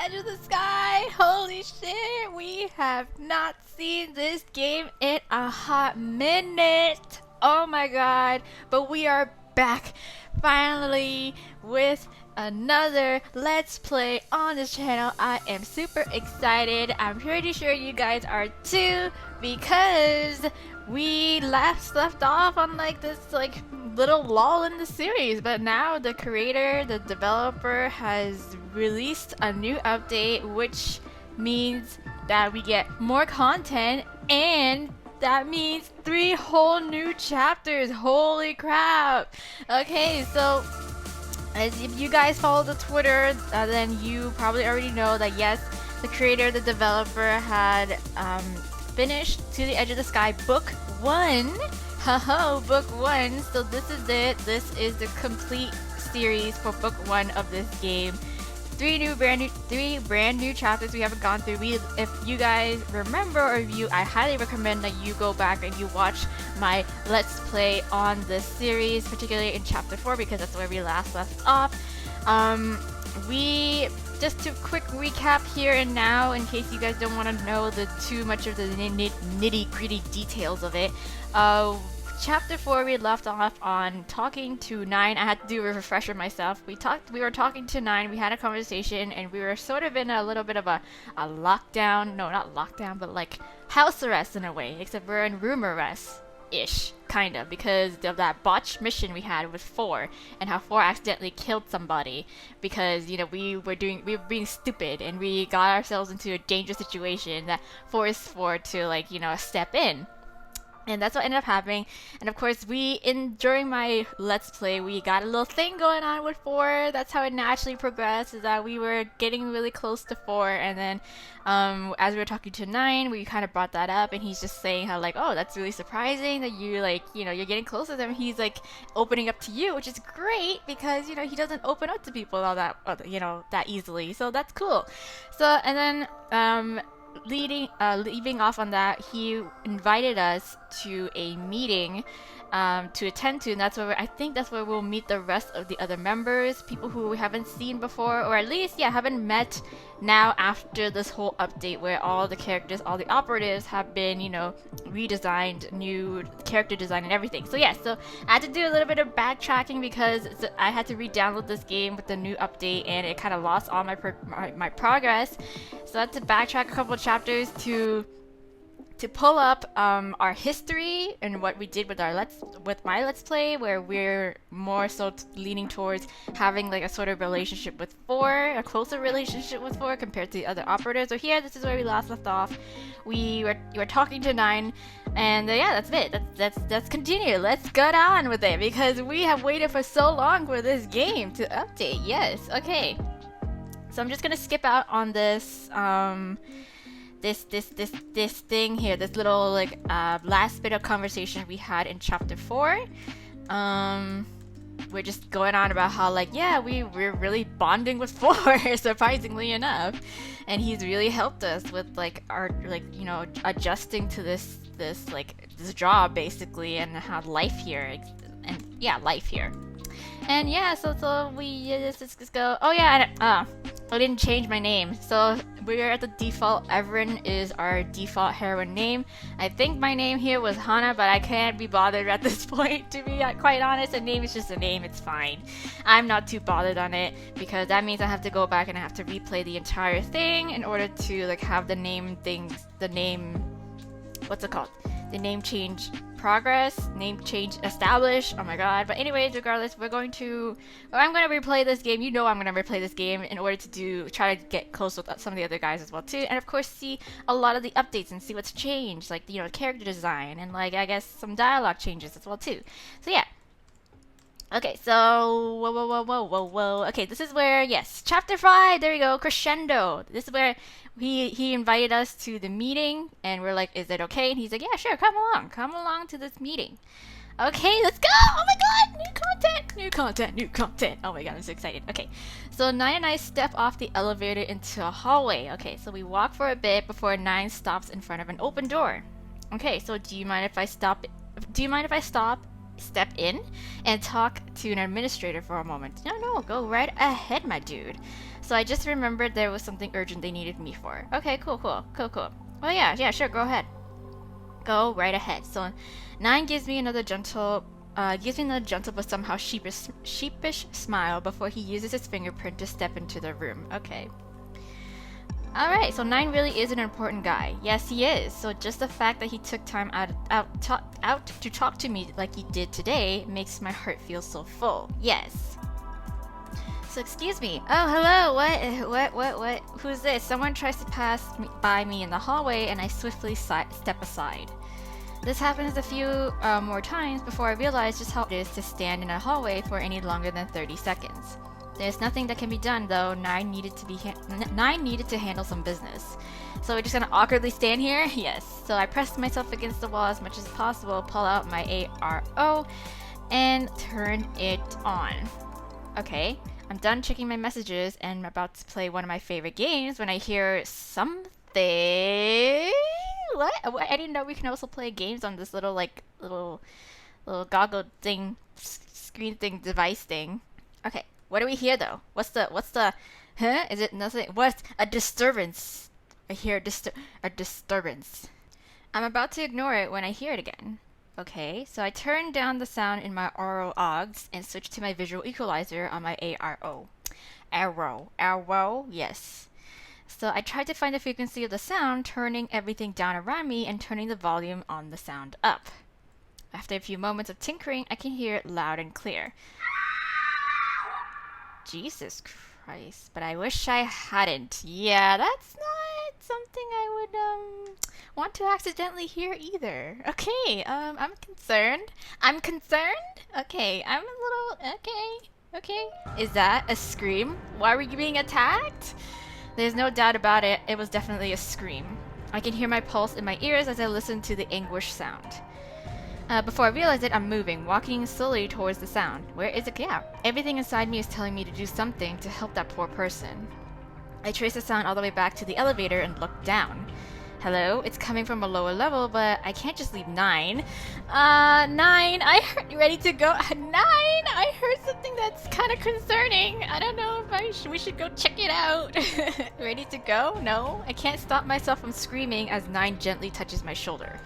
Edge of the Sky! Holy shit! We have not seen this game in a hot minute! Oh my god! But we are back finally with another Let's Play on this channel. I am super excited. I'm pretty sure you guys are too, because we left off on this little lull in the series, but now the creator, the developer, has released a new update, which means that we get more content, and that means 3 whole new chapters. Holy crap! Okay, so if you guys follow the Twitter, then you probably already know that yes, the creator, the developer had finished To the Edge of the Sky Book 1. Haha, Book 1. So this is it. This is the complete series for Book 1 of this game. 3 brand new chapters we haven't gone through. If you guys remember or review, I highly recommend that you go back and you watch my Let's Play on this series, particularly in Chapter 4, because that's where we last left off. Just to quick recap here and now, in case you guys don't want to know too much of the nitty-gritty details of it. Chapter 4, we left off on talking to 9. I had to do a refresher myself. We were talking to 9, we had a conversation, and we were sort of in a little bit of a lockdown. No, not lockdown, but like house arrest in a way, except we're in room arrest-ish, kind of, because of that botched mission we had with 4, and how 4 accidentally killed somebody because, you know, we were being stupid, and we got ourselves into a dangerous situation that forced 4 to, like, you know, step in. And that's what ended up happening. And of course, during my Let's Play, we got a little thing going on with 4. That's how it naturally progressed, is that we were getting really close to 4. And then, as we were talking to 9, we kind of brought that up, and he's just saying how, like, oh, that's really surprising that you, like, you know, you're getting close to them. He's, like, opening up to you, which is great, because, you know, he doesn't open up to people all that, you know, that easily. So that's cool. So, and then, leaving off on that, he invited us to a meeting to attend to, and I think that's where we'll meet the rest of the other members, people who we haven't seen before, or at least, yeah, haven't met now after this whole update where all the characters, all the operatives have been, you know, redesigned, new character design and everything. So yeah, so I had to do a little bit of backtracking because I had to re-download this game with the new update, and it kind of lost all my progress. So I had to backtrack a couple of chapters to pull up our history and what we did with my Let's Play, where we're more so leaning towards having like a sort of relationship with 4, a closer relationship with 4 compared to the other operators. So here, this is where we last left off. You were talking to 9, and yeah, that's it. Let's continue. Let's get on with it, because we have waited for so long for this game to update. Yes, okay. So I'm just gonna skip out on this this thing here, this little like last bit of conversation we had in chapter 4. We're just going on about how, like, yeah, we're really bonding with 4, surprisingly enough, and he's really helped us with like our, like, you know, adjusting to this job basically, and how life here, and yeah, life here. And yeah, so we just go. Oh yeah, and, I didn't change my name. So we're at the default. Everin is our default heroine name. I think my name here was Hana, but I can't be bothered at this point, to be quite honest. A name is just a name, it's fine. I'm not too bothered on it, because that means I have to go back and I have to replay the entire thing in order to like have the name, what's it called? The name change progress, name change established. Oh my god. But anyways, regardless, I'm going to replay this game. You know, I'm going to replay this game in order to try to get close with some of the other guys as well too, and of course see a lot of the updates and see what's changed, like, you know, character design, and like, I guess some dialogue changes as well too. So yeah. Okay, so whoa. Okay, this is where, yes, chapter 5, there we go, crescendo. This is where he invited us to the meeting, and we're like, is it okay? And he's like, yeah, sure, come along to this meeting. Okay, let's go! Oh my god, new content. Oh my god, I'm so excited. Okay, so 9 and I step off the elevator into a hallway. Okay, so we walk for a bit before 9 stops in front of an open door. Okay, so do you mind if I stop, step in, and talk to an administrator for a moment? No, go right ahead, my dude. So So I just remembered there was something urgent they needed me for. Okay, cool. Well, yeah, sure, go ahead. Go right ahead. So 9 gives me another gentle but somehow sheepish smile before he uses his fingerprint to step into the room. Okay. Alright, so 9 really is an important guy. Yes, he is. So just the fact that he took time out to talk to me like he did today makes my heart feel so full. Yes. So excuse me. Oh, hello. What? Who's this? Someone tries to pass by me in the hallway and I swiftly step aside. This happens a few more times before I realize just how it is to stand in a hallway for any longer than 30 seconds. There's nothing that can be done though. 9 needed to handle some business. So we're just gonna awkwardly stand here? Yes. So I press myself against the wall as much as possible, pull out my ARO, and turn it on. Okay, I'm done checking my messages and I'm about to play one of my favorite games when I hear something. What? I didn't know we can also play games on this little goggle thing, screen thing, device thing. Okay. What do we hear though? What's the, huh? Is it nothing? What's a disturbance? I hear a disturbance. I'm about to ignore it when I hear it again. Okay, so I turn down the sound in my aural OGS and switch to my visual equalizer on my ARO. Arrow, yes. So I tried to find the frequency of the sound, turning everything down around me and turning the volume on the sound up. After a few moments of tinkering, I can hear it loud and clear. Jesus Christ, but I wish I hadn't. Yeah, that's not something I would want to accidentally hear either. Okay, I'm concerned. Okay, I'm a little okay. Is that a scream? Why were you being attacked? There's no doubt about it, it was definitely a scream. I can hear my pulse in my ears as I listen to the anguish sound. Before I realize it, I'm moving, walking slowly towards the sound. Where is it? Yeah. Everything inside me is telling me to do something to help that poor person. I trace the sound all the way back to the elevator and look down. Hello? It's coming from a lower level, but I can't just leave 9. 9, I heard... Ready to go? 9, I heard something that's kind of concerning. I don't know if we should go check it out. Ready to go? No? I can't stop myself from screaming as 9 gently touches my shoulder.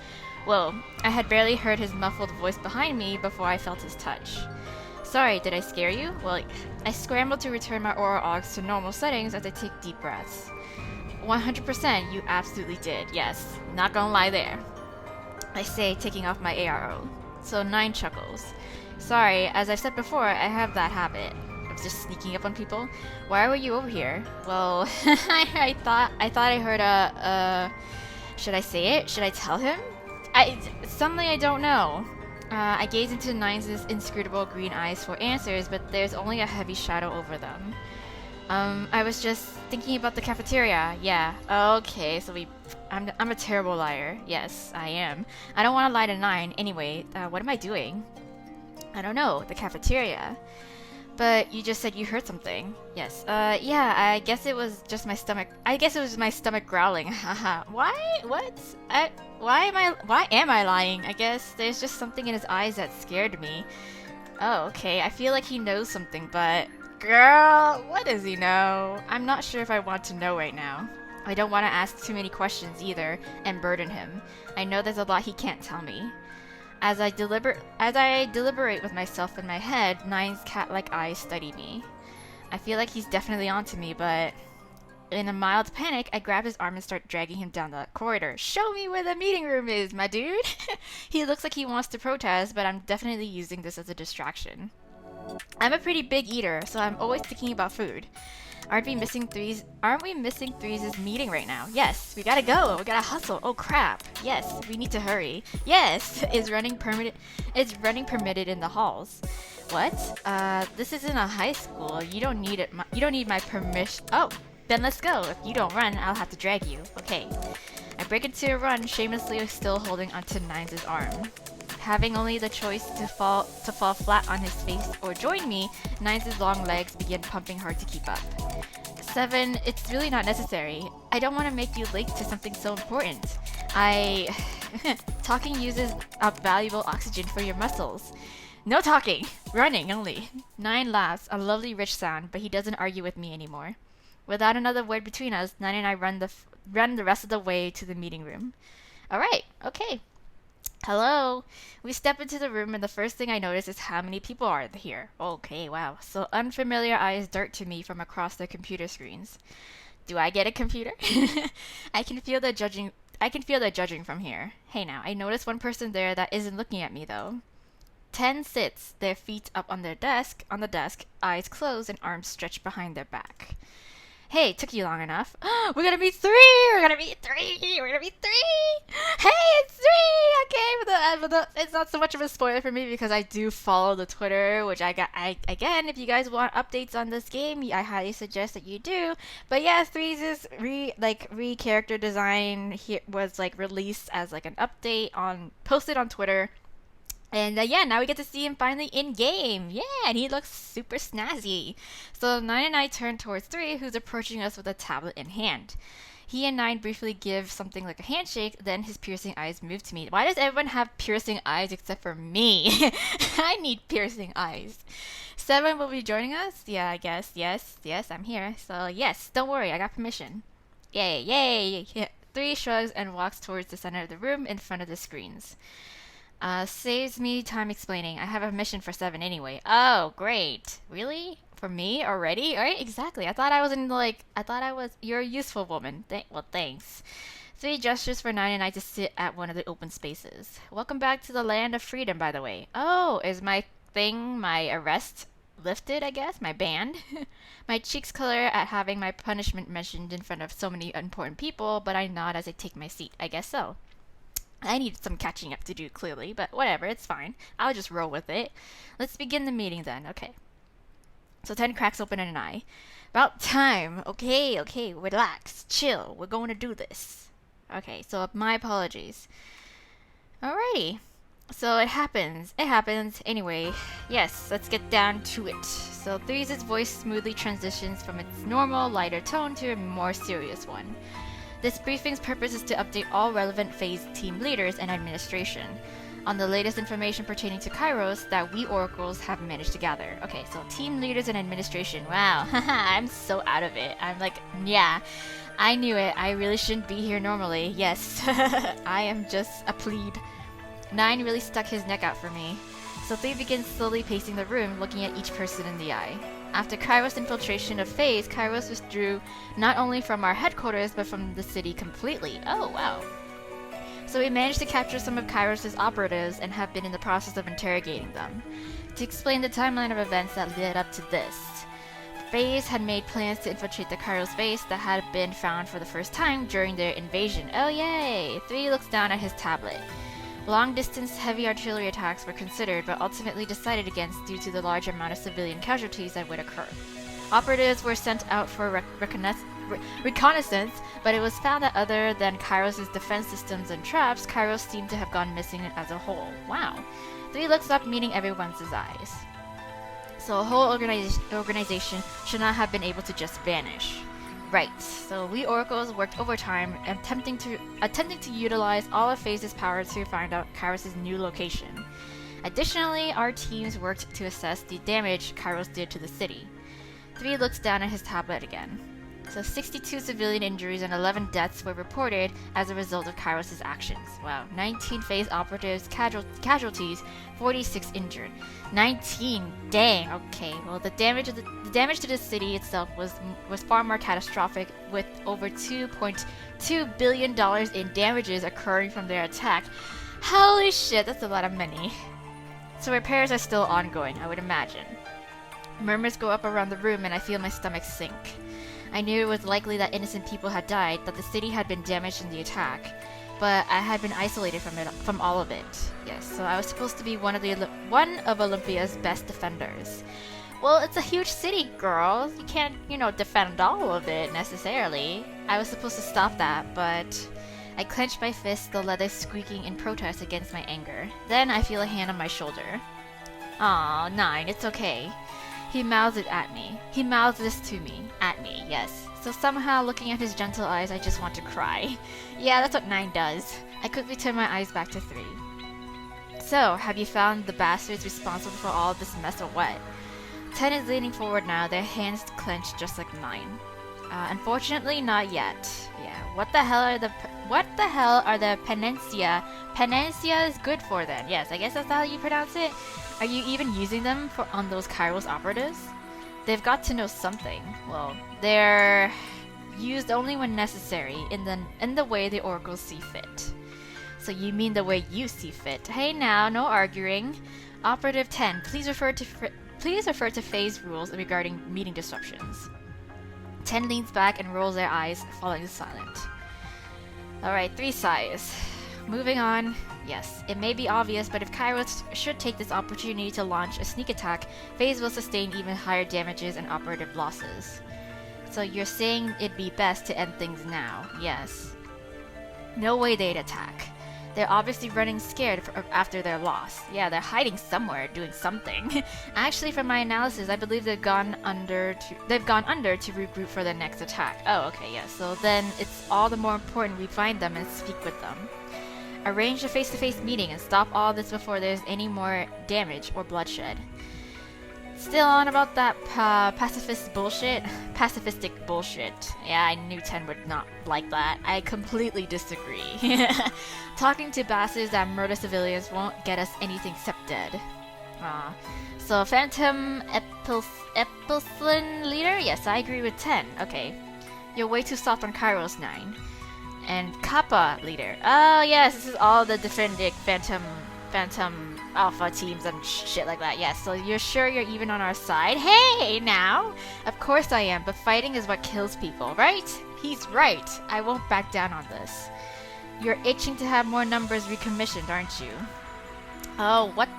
Whoa, I had barely heard his muffled voice behind me before I felt his touch. Sorry, did I scare you? Well, I scrambled to return my aural OGS to normal settings as I take deep breaths. 100%, you absolutely did, yes. Not gonna lie there. I say, taking off my ARO. So 9 chuckles. Sorry, as I've said before, I have that habit of just sneaking up on people. Why were you over here? Well, I thought I heard a... Should I say it? Should I tell him? Suddenly I don't know. I gaze into 9's inscrutable green eyes for answers, but there's only a heavy shadow over them. I was just thinking about the cafeteria. Yeah. Okay, so I'm a terrible liar. Yes, I am. I don't want to lie to 9. Anyway, what am I doing? I don't know. The cafeteria. But you just said you heard something. Yes. Yeah, I guess it was just my stomach. I guess it was my stomach growling. Haha. Why? What? Why am I lying? I guess there's just something in his eyes that scared me. Oh, okay. I feel like he knows something, but... Girl, what does he know? I'm not sure if I want to know right now. I don't want to ask too many questions either, and burden him. I know there's a lot he can't tell me. As I deliberate with myself in my head, 9's cat-like eyes study me. I feel like he's definitely onto me, but... In a mild panic, I grab his arm and start dragging him down the corridor. Show me where the meeting room is, my dude! He looks like he wants to protest, but I'm definitely using this as a distraction. I'm a pretty big eater, so I'm always thinking about food. Aren't we missing Threes' meeting right now? Yes, we gotta go. We gotta hustle. Oh crap. Yes, we need to hurry. Yes, is running permitted in the halls. What? This isn't a high school. You don't need it. You don't need my permission. Oh, then let's go. If you don't run, I'll have to drag you. Okay. I break into a run, shamelessly still holding onto 9's arm. Having only the choice to fall flat on his face or join me, 9's long legs begin pumping hard to keep up. 7, it's really not necessary. I don't want to make you late to something so important. Talking uses up valuable oxygen for your muscles. No talking! Running only. 9 laughs, a lovely rich sound, but he doesn't argue with me anymore. Without another word between us, 9 and I run the rest of the way to the meeting room. Alright, okay. Hello. We step into the room and the first thing I notice is how many people are here. Okay, wow. So unfamiliar eyes dart to me from across the computer screens. Do I get a computer? I can feel the judging from here. Hey now, I notice one person there that isn't looking at me though. 10 sits, their feet up on the desk, eyes closed and arms stretched behind their back. Hey, took you long enough. We're gonna be 3! We're gonna be 3! We're gonna be 3! Hey, it's 3! Okay, but it's not so much of a spoiler for me because I do follow the Twitter, which again, if you guys want updates on this game, I highly suggest that you do. But yeah, 3's re-character design here was like released as like an update posted on Twitter. And yeah, now we get to see him finally in game. Yeah, and he looks super snazzy. So 9 and I turn towards 3, who's approaching us with a tablet in hand. He and 9 briefly give something like a handshake, then his piercing eyes move to me. Why does everyone have piercing eyes except for me? I need piercing eyes. 7 will be joining us? Yeah, I guess. Yes, I'm here. So yes, don't worry, I got permission. Yay. Yeah. 3 shrugs and walks towards the center of the room in front of the screens. Saves me time explaining. I have a mission for 7 anyway. Oh, great. Really? For me already? Alright, exactly. You're a useful woman. Well, thanks. 3 gestures for 9 and I to sit at one of the open spaces. Welcome back to the land of freedom, by the way. Oh, is my arrest lifted, I guess? My ban? My cheeks color at having my punishment mentioned in front of so many important people, but I nod as I take my seat. I guess so. I need some catching up to do, clearly, but whatever, it's fine. I'll just roll with it. Let's begin the meeting then, okay. So 10 cracks open an eye. About time. Okay, relax, chill. We're going to do this. Okay, so my apologies. Alrighty. So it happens. Anyway, yes, let's get down to it. So 3's voice smoothly transitions from its normal, lighter tone to a more serious one. This briefing's purpose is to update all relevant phase team leaders and administration on the latest information pertaining to Kairos that we oracles have managed to gather. Okay, so team leaders and administration. Wow, I'm so out of it. I'm like, yeah, I knew it. I really shouldn't be here normally. Yes, I am just a plebe. 9 really stuck his neck out for me. So 3 begins slowly pacing the room, looking at each person in the eye. After Kairos' infiltration of Phase, Kairos withdrew not only from our headquarters, but from the city completely. Oh, wow. So we managed to capture some of Kairos' operatives and have been in the process of interrogating them. To explain the timeline of events that led up to this, Phase had made plans to infiltrate the Kairos base that had been found for the first time during their invasion. Oh, yay! 3 looks down at his tablet. Long-distance heavy artillery attacks were considered, but ultimately decided against due to the large amount of civilian casualties that would occur. Operatives were sent out for reconnaissance, but it was found that other than Kairos' defense systems and traps, Kairos seemed to have gone missing as a whole. Wow. 3 looks up, meeting everyone's eyes. So a whole organization should not have been able to just vanish. Right, so we oracles worked overtime, attempting to utilize all of Phase's power to find out Kairos' new location. Additionally, our teams worked to assess the damage Kairos did to the city. 3 looks down at his tablet again. So 62 civilian injuries and 11 deaths were reported as a result of Kairos' actions. Wow, 19 Phase operatives, casualties, 46 injured. 19, dang, okay. Well, the damage to the city itself was far more catastrophic, with over $2.2 billion in damages occurring from their attack. Holy shit, that's a lot of money. So repairs are still ongoing, I would imagine. Murmurs go up around the room and I feel my stomach sink. I knew it was likely that innocent people had died, that the city had been damaged in the attack, but I had been isolated from all of it. Yes, so I was supposed to be one of Olympia's best defenders. Well, it's a huge city, girls. You can't, defend all of it necessarily. I was supposed to stop that, but I clenched my fist, the leather squeaking in protest against my anger. Then I feel a hand on my shoulder. Aw, 9, it's okay. He mouths it at me. He mouths this to me. At me, yes. So somehow, looking at his gentle eyes, I just want to cry. Yeah, that's what 9 does. I quickly turn my eyes back to 3. So, have you found the bastards responsible for all of this mess or what? 10 is leaning forward now, their hands clenched just like 9. Unfortunately, not yet. Yeah. What the hell are the Penencia? Penencia is good for then. Yes, I guess that's how you pronounce it. Are you even using them on those Kairos operatives? They've got to know something. Well, they're used only when necessary in the way the oracles see fit. So you mean the way you see fit? Hey now, no arguing. Operative 10, please refer to phase rules regarding meeting disruptions. 10 leans back and rolls their eyes, falling silent. Alright, 3 sighs. Moving on. Yes, it may be obvious, but if Kairos should take this opportunity to launch a sneak attack, Phase will sustain even higher damages and operative losses. So you're saying it'd be best to end things now? Yes. No way they'd attack. They're obviously running scared after their loss. Yeah, they're hiding somewhere, doing something. Actually, from my analysis, I believe they've gone under to regroup for the next attack. Oh, okay, yeah. So then it's all the more important we find them and speak with them. Arrange a face-to-face meeting and stop all this before there's any more damage or bloodshed. Still on about that pacifistic bullshit. Yeah, I knew 10 would not like that. I completely disagree. Talking to bastards that murder civilians won't get us anything except dead. So Phantom Epsilon leader? Yes, I agree with 10. Okay. You're way too soft on Kairos 9. And Kappa leader. Oh yes, this is all the different Phantom Alpha teams and shit like that. Yes, so you're sure you're even on our side? Hey, now! Of course I am, but fighting is what kills people, right? He's right. I won't back down on this. You're itching to have more numbers recommissioned, aren't you? Oh, what?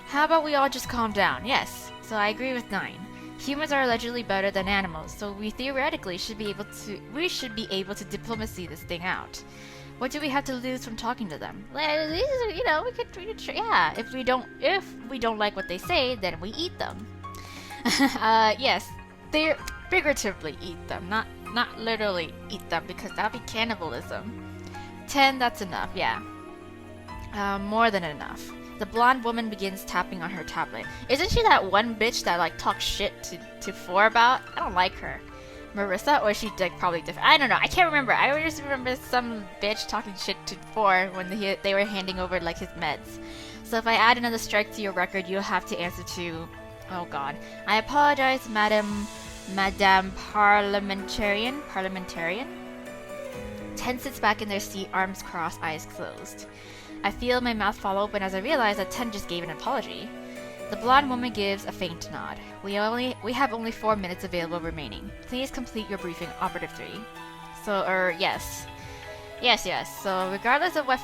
How about we all just calm down? Yes, so I agree with 9. Humans are allegedly better than animals, so we theoretically should be able to diplomacy this thing out. What do we have to lose from talking to them? Well, we could yeah. If we don't like what they say, then we eat them. Yes, they figuratively eat them, not literally eat them, because that'd be cannibalism. 10, that's enough. Yeah, more than enough. The blonde woman begins tapping on her tablet. Isn't she that one bitch that like talks shit to 4 about? I don't like her. Marissa, or is she like probably different? I don't know. I can't remember. I just remember some bitch talking shit to 4 when they were handing over like his meds. So if I add another strike to your record, you'll have to answer to. Oh God, I apologize, Madam Parliamentarian. 10 sits back in their seat, arms crossed, eyes closed. I feel my mouth fall open as I realize that 10 just gave an apology. The blonde woman gives a faint nod. We have only 4 minutes available remaining. Please complete your briefing, Operative 3. So, yes. Yes. So, regardless of what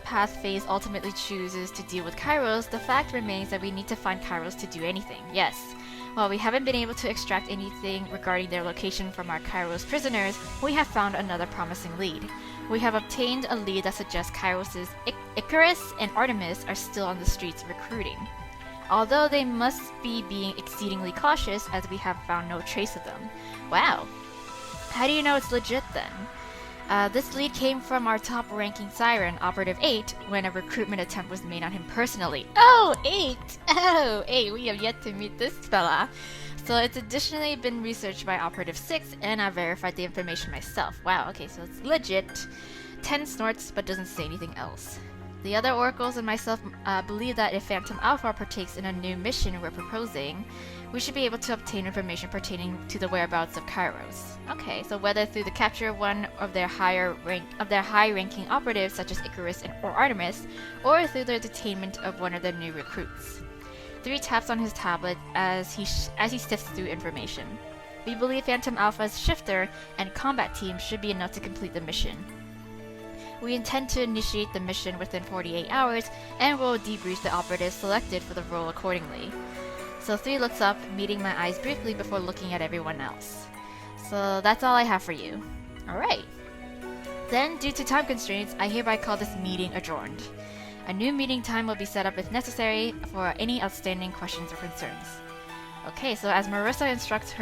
path Phase ultimately chooses to deal with Kairos, the fact remains that we need to find Kairos to do anything. Yes. While we haven't been able to extract anything regarding their location from our Kairos prisoners, we have found another promising lead. We have obtained a lead that suggests Kairos' Icarus and Artemis are still on the streets recruiting. Although they must be being exceedingly cautious as we have found no trace of them. Wow. How do you know it's legit then? This lead came from our top-ranking siren, Operative 8, when a recruitment attempt was made on him personally. Oh, 8! Oh, 8, we have yet to meet this fella. So it's additionally been researched by Operative 6, and I verified the information myself. Wow, okay, so it's legit. 10 snorts, but doesn't say anything else. The other oracles and myself believe that if Phantom Alpha partakes in a new mission we're proposing, we should be able to obtain information pertaining to the whereabouts of Kairos. Okay, so whether through the capture of one of their high-ranking operatives such as Icarus or Artemis, or through the detainment of one of their new recruits. 3 taps on his tablet as he sifts through information. We believe Phantom Alpha's shifter and combat team should be enough to complete the mission. We intend to initiate the mission within 48 hours, and will debrief the operatives selected for the role accordingly. So 3 looks up, meeting my eyes briefly before looking at everyone else. So that's all I have for you. Alright. Then, due to time constraints, I hereby call this meeting adjourned. A new meeting time will be set up if necessary for any outstanding questions or concerns. Okay, so as Marissa instructs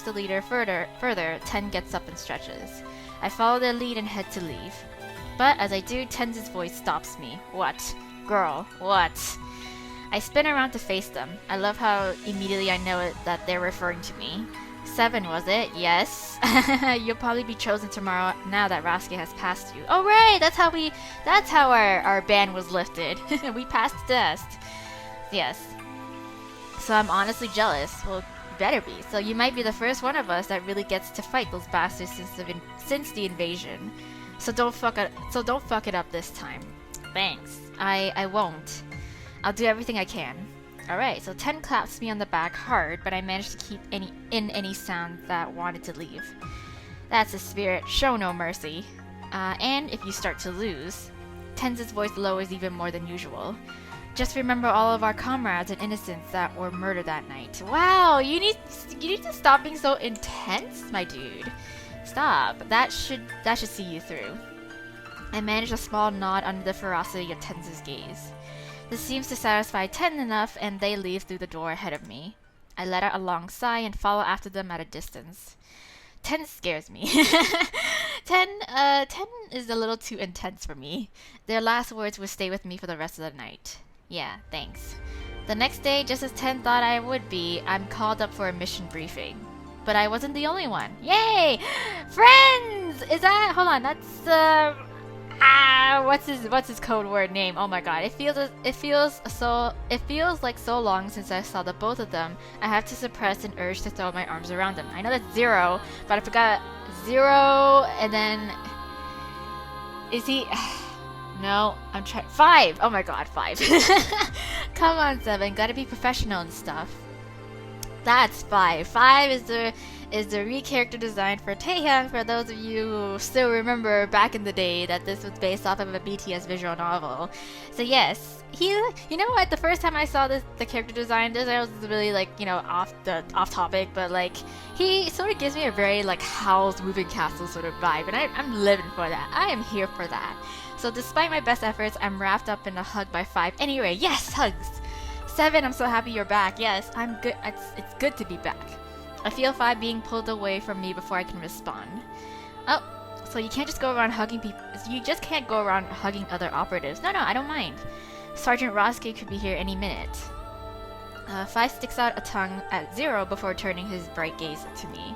the leader further, 10 gets up and stretches. I follow their lead and head to leave. But as I do, 10's voice stops me. What? Girl, what? I spin around to face them. I love how immediately I know that they're referring to me. 7, was it? Yes. You'll probably be chosen tomorrow now that Rasuke has passed you. Oh right, that's how our ban was lifted. We passed the test. Yes. So I'm honestly jealous. Well, better be. So you might be the first one of us that really gets to fight those bastards since the invasion. So don't fuck it up this time. Thanks. I won't. I'll do everything I can. Alright, so 10 claps me on the back hard, but I managed to keep any sound that wanted to leave. That's the spirit. Show no mercy. And if you start to lose, 10's voice lowers even more than usual. Just remember all of our comrades and innocents that were murdered that night. Wow, you need to stop being so intense, my dude. Stop. That should see you through. I managed a small nod under the ferocity of 10's gaze. This seems to satisfy 10 enough, and they leave through the door ahead of me. I let out a long sigh and follow after them at a distance. 10 scares me. 10 is a little too intense for me. Their last words would stay with me for the rest of the night. Yeah, thanks. The next day, just as 10 thought I would be, I'm called up for a mission briefing. But I wasn't the only one. Yay! Friends! Is that... Hold on, that's... what's his code word name? Oh my god, it feels like so long since I saw the both of them. I have to suppress an urge to throw my arms around them. I know that's 0, but I forgot 0, and then is he? No, I'm trying 5. Oh my god, 5. Come on, 7. Gotta be professional and stuff. That's 5. 5 is the re-character design for Taehyung, for those of you who still remember back in the day that this was based off of a BTS visual novel. So yes, you know what, the first time I saw the character design, this was really like, you know, off topic, but like, he sort of gives me a very like Howl's Moving Castle sort of vibe, and I'm living for that. I am here for that. So despite my best efforts, I'm wrapped up in a hug by 5. Anyway, yes, hugs! 7, I'm so happy you're back. Yes, I'm good. It's good to be back. I feel 5 being pulled away from me before I can respond. Oh, so you can't just go around hugging people. You just can't go around hugging other operatives. No, I don't mind. Sergeant Rasuke could be here any minute. 5 sticks out a tongue at 0 before turning his bright gaze to me.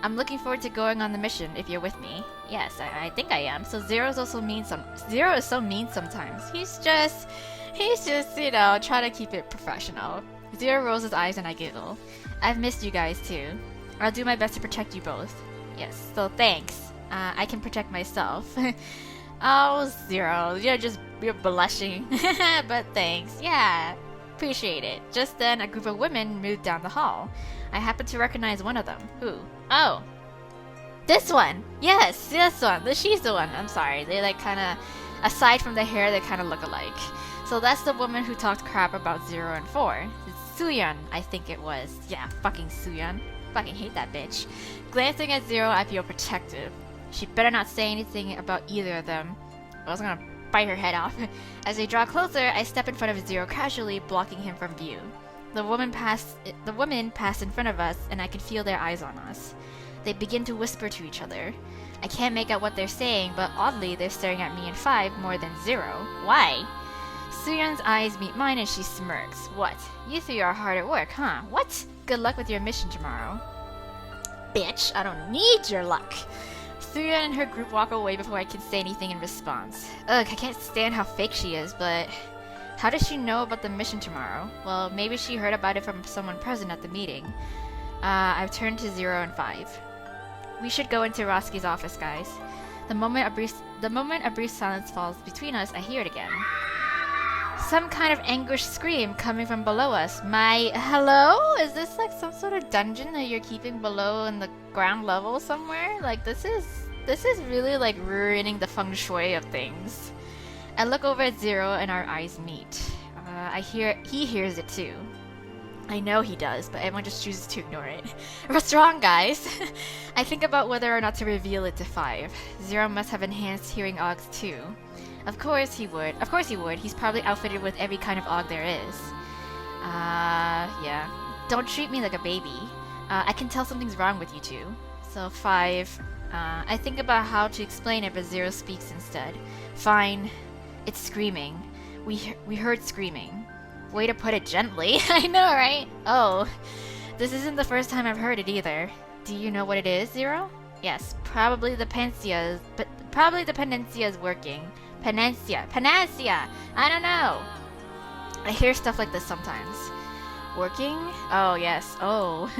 I'm looking forward to going on the mission if you're with me. Yes, I think I am. So 0 is also mean 0 is so mean sometimes. He's just, you know, trying to keep it professional. 0 rolls his eyes and I giggle. I've missed you guys too. I'll do my best to protect you both. Yes, so thanks. I can protect myself. Oh, 0, you're blushing. But thanks. Yeah, appreciate it. Just then, a group of women moved down the hall. I happened to recognize one of them. Who? Oh, this one. Yes, this one. She's the one. I'm sorry. They like kind of, aside from the hair, they kind of look alike. So that's the woman who talked crap about 0 and 4. Suyeon, I think it was. Yeah, fucking Suyeon. Fucking hate that bitch. Glancing at 0, I feel protective. She better not say anything about either of them. I was gonna bite her head off. As they draw closer, I step in front of 0 casually, blocking him from view. The women pass in front of us, and I can feel their eyes on us. They begin to whisper to each other. I can't make out what they're saying, but oddly, they're staring at me and 5 more than 0. Why? Suyeon's eyes meet mine and she smirks. What? You 3 are hard at work, huh? What? Good luck with your mission tomorrow. Bitch, I don't need your luck. Suyeon and her group walk away before I can say anything in response. Ugh, I can't stand how fake she is, but... How does she know about the mission tomorrow? Well, maybe she heard about it from someone present at the meeting. I've turned to 0 and 5. We should go into Rasuke's office, guys. The moment a brief silence falls between us, I hear it again. Some kind of anguished scream coming from below us. Hello? Is this like some sort of dungeon that you're keeping below in the ground level somewhere? Like this is really like ruining the feng shui of things. I look over at 0 and our eyes meet. He hears it too. I know he does, but everyone just chooses to ignore it. What's wrong, guys? I think about whether or not to reveal it to 5. 0 must have enhanced hearing augs too. Of course he would. He's probably outfitted with every kind of aug there is. Yeah. Don't treat me like a baby. I can tell something's wrong with you two. So 5. I think about how to explain it, but 0 speaks instead. Fine. It's screaming. We heard screaming. Way to put it gently. I know, right? Oh, this isn't the first time I've heard it either. Do you know what it is, Zero? Yes, probably the Panacea is working. Panacea! I don't know. I hear stuff like this sometimes. Working? Oh, yes. Oh,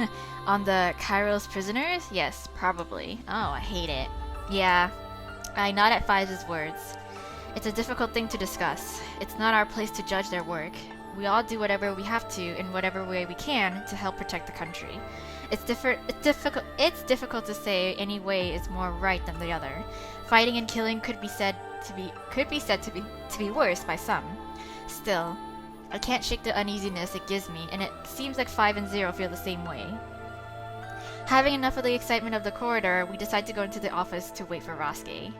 on the Kairos prisoners? Yes, probably. Oh, I hate it. Yeah, I nod at Five's words. It's a difficult thing to discuss. It's not our place to judge their work. We all do whatever we have to in whatever way we can to help protect the country. It's difficult to say any way is more right than the other. Fighting and killing could be said to be worse by some. Still, I can't shake the uneasiness it gives me, and it seems like 5 and 0 feel the same way. Having enough of the excitement of the corridor, we decide to go into the office to wait for Rasuke.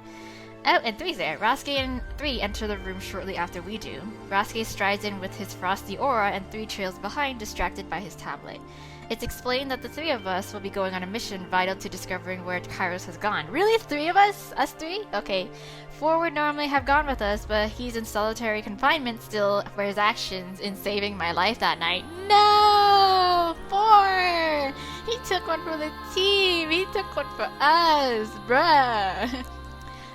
Oh, and 3's there. Rasuke and 3 enter the room shortly after we do. Rasuke strides in with his frosty aura, and 3 trails behind, distracted by his tablet. It's explained that the 3 of us will be going on a mission vital to discovering where Kairos has gone. Really? 3 of us? Us 3? Okay. 4 would normally have gone with us, but he's in solitary confinement still for his actions in saving my life that night. No! 4! He took one for the team! He took one for us! Bruh!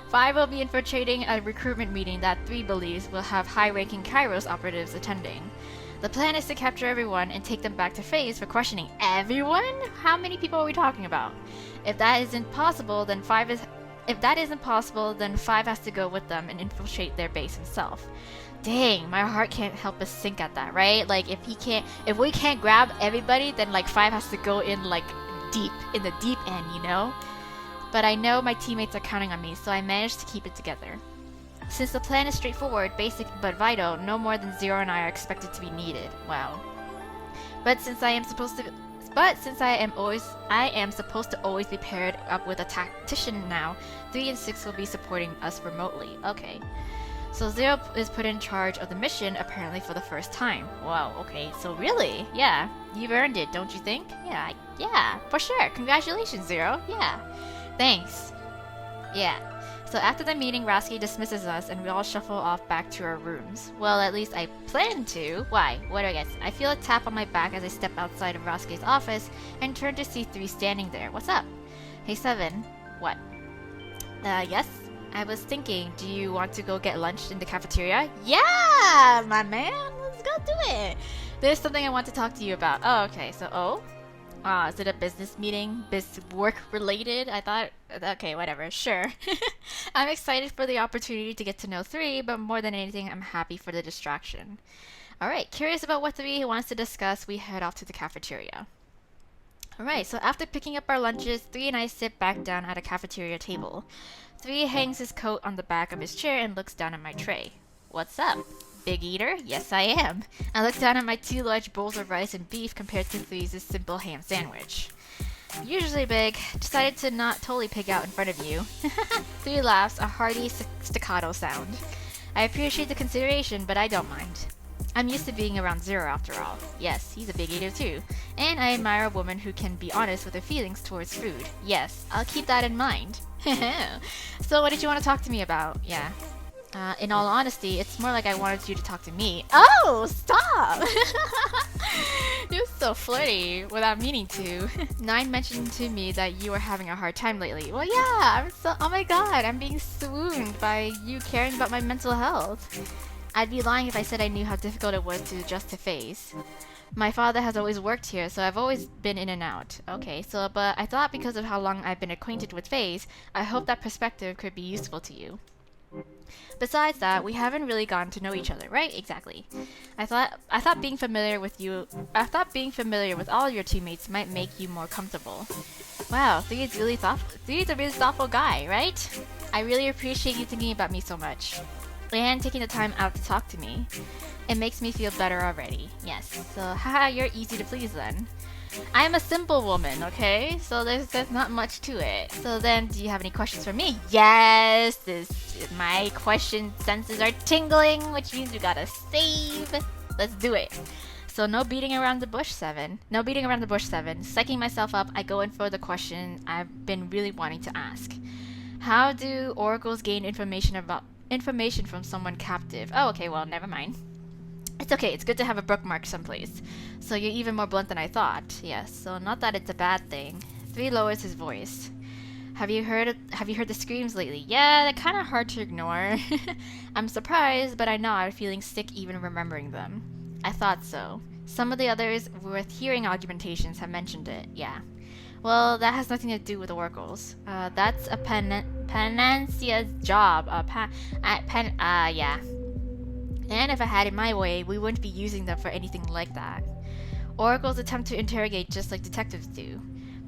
5 will be infiltrating a recruitment meeting that 3 believes will have high-ranking Kairos operatives attending. The plan is to capture everyone and take them back to Phase for questioning. Everyone? How many people are we talking about? If that isn't possible, then 5 has to go with them and infiltrate their base himself. Dang, my heart can't help but sink at that, right? Like if we can't grab everybody, then like 5 has to go in like deep, in the deep end, you know? But I know my teammates are counting on me, so I managed to keep it together. Since the plan is straightforward, basic but vital, no more than 0 and I are expected to be needed. Wow. But since I am supposed to always be paired up with a tactician now, 3 and 6 will be supporting us remotely. Okay. So 0 is put in charge of the mission, apparently for the first time. Wow, okay, so really? Yeah, you've earned it, don't you think? Yeah, for sure. Congratulations, 0. Yeah. Thanks. Yeah. So after the meeting, Rasuke dismisses us and we all shuffle off back to our rooms. Well, at least I plan to. Why? What do I guess? I feel a tap on my back as I step outside of Rasuke's office and turn to see 3 standing there. What's up? Hey 7. What? Yes? I was thinking, do you want to go get lunch in the cafeteria? Yeah, my man! Let's go do it! There's something I want to talk to you about. Oh, okay, so, is it a business meeting? Work related? I thought, okay, whatever, sure. I'm excited for the opportunity to get to know 3, but more than anything, I'm happy for the distraction. Alright, curious about what 3 wants to discuss, we head off to the cafeteria. Alright, so after picking up our lunches, 3 and I sit back down at a cafeteria table. 3 hangs his coat on the back of his chair and looks down at my tray. What's up? Big eater? Yes, I am. I look down at my 2 large bowls of rice and beef compared to 3's simple ham sandwich. Usually big. Decided to not totally pig out in front of you. 3 laughs, a hearty staccato sound. I appreciate the consideration, but I don't mind. I'm used to being around 0 after all. Yes, he's a big eater too. And I admire a woman who can be honest with her feelings towards food. Yes, I'll keep that in mind. So what did you want to talk to me about? Yeah. In all honesty, it's more like I wanted you to talk to me. Oh, stop! You're so flirty without meaning to. 9 mentioned to me that you were having a hard time lately. Well, yeah, oh my god, I'm being swooned by you caring about my mental health. I'd be lying if I said I knew how difficult it was to adjust to Phase. My father has always worked here, so I've always been in and out. Okay, but I thought because of how long I've been acquainted with Phase, I hope that perspective could be useful to you. Besides that, we haven't really gotten to know each other, right? Exactly. I thought being familiar with all your teammates might make you more comfortable. Wow, 3 is really thoughtful. 3 is a really thoughtful guy, right? I really appreciate you thinking about me so much. And taking the time out to talk to me. It makes me feel better already. Yes, so haha, you're easy to please then. I am a simple woman, okay? So there's not much to it. So then, do you have any questions for me? Yes! My question senses are tingling, which means we gotta save. Let's do it. So no beating around the bush, 7. No beating around the bush, 7. Psyching myself up, I go in for the question I've been really wanting to ask. How do oracles gain information from someone captive? Oh, okay, well, never mind. It's okay, it's good to have a bookmark someplace. So you're even more blunt than I thought. Yes, so not that it's a bad thing. 3 lowers his voice. Have you heard the screams lately? Yeah, they're kind of hard to ignore. I'm surprised, but I nod, feeling sick even remembering them. I thought so. Some of the others with hearing augmentations have mentioned it, yeah. Well, that has nothing to do with oracles. That's a Panancia's job. Yeah. And if I had it my way, we wouldn't be using them for anything like that. Oracles attempt to interrogate just like detectives do.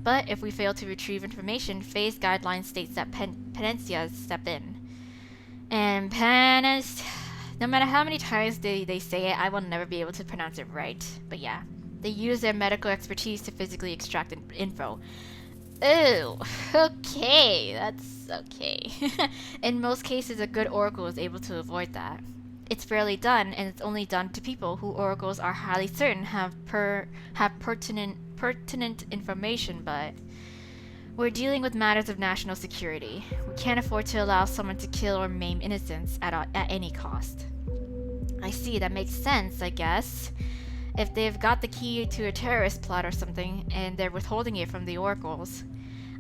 But if we fail to retrieve information, Faye's guideline states that Panancias step in. And no matter how many times they say it, I will never be able to pronounce it right. But yeah, they use their medical expertise to physically extract info. Ooh, okay, that's okay. In most cases, a good oracle is able to avoid that. It's rarely done, and it's only done to people who oracles are highly certain have pertinent information, but we're dealing with matters of national security. We can't afford to allow someone to kill or maim innocents at any cost. I see, that makes sense, I guess. If they've got the key to a terrorist plot or something, and they're withholding it from the oracles,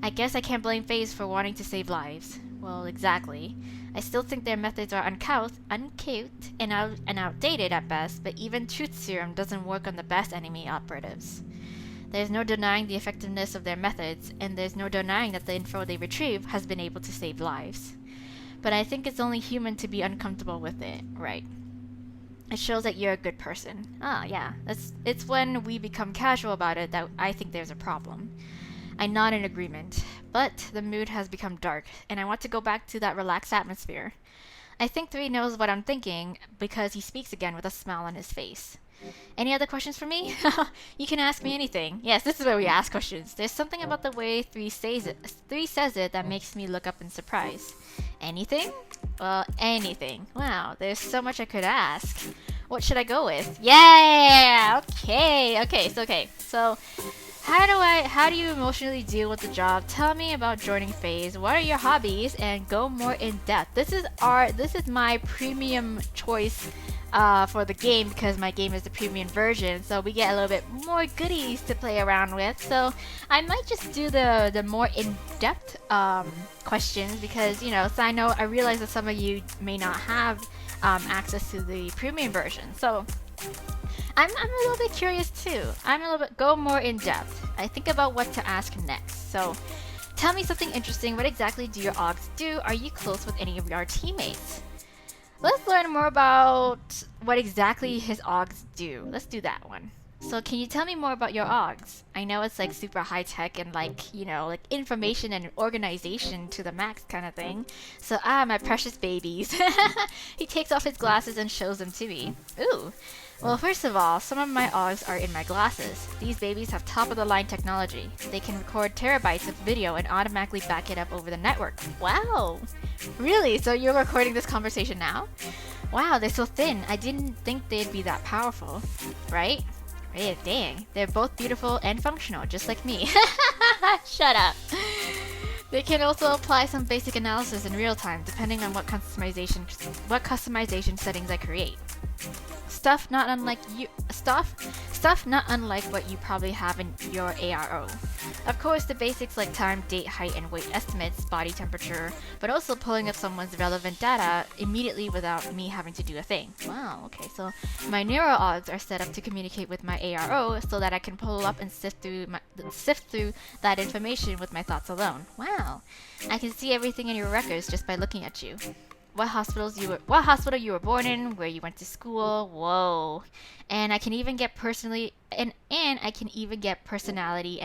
I guess I can't blame FaZe for wanting to save lives. Well, exactly. I still think their methods are uncouth and outdated at best, but even truth serum doesn't work on the best enemy operatives. There's no denying the effectiveness of their methods, and there's no denying that the info they retrieve has been able to save lives. But I think it's only human to be uncomfortable with it, right? It shows that you're a good person. Ah, yeah. It's when we become casual about it that I think there's a problem. I nod in agreement, but the mood has become dark, and I want to go back to that relaxed atmosphere. I think 3 knows what I'm thinking because he speaks again with a smile on his face. Any other questions for me? You can ask me anything. Yes, this is where we ask questions. There's something about the way 3 says it that makes me look up in surprise. Anything? Well, anything. Wow, there's so much I could ask. What should I go with? Yeah! Okay. So, how do you emotionally deal with the job? Tell me about joining FaZe. What are your hobbies? And go more in depth. This is my premium choice for the game because my game is the premium version, so we get a little bit more goodies to play around with. So I might just do the more in-depth questions because, you know, so I realize that some of you may not have access to the premium version. So I'm a little bit curious too. Go more in depth. I think about what to ask next. So tell me something interesting. What exactly do your Augs do? Are you close with any of your teammates? Let's learn more about what exactly his Augs do. Let's do that one. So can you tell me more about your Augs? I know it's like super high tech and like, you know, like information and organization to the max kind of thing. So my precious babies. He takes off his glasses and shows them to me. Ooh. Well, first of all, some of my Augs are in my glasses. These babies have top-of-the-line technology. They can record terabytes of video and automatically back it up over the network. Wow! Really? So you're recording this conversation now? Wow, they're so thin. I didn't think they'd be that powerful. Right? Yeah, dang. They're both beautiful and functional, just like me. Shut up! They can also apply some basic analysis in real time, depending on what customization settings I create. Stuff not unlike what you probably have in your ARO. Of course, the basics like time, date, height, and weight estimates, body temperature, but also pulling up someone's relevant data immediately without me having to do a thing. Wow, okay, so my neural Augs are set up to communicate with my ARO so that I can pull up and sift through that information with my thoughts alone. Wow, I can see everything in your records just by looking at you. What hospital you were born in, where you went to school. Whoa. And I can even get personality and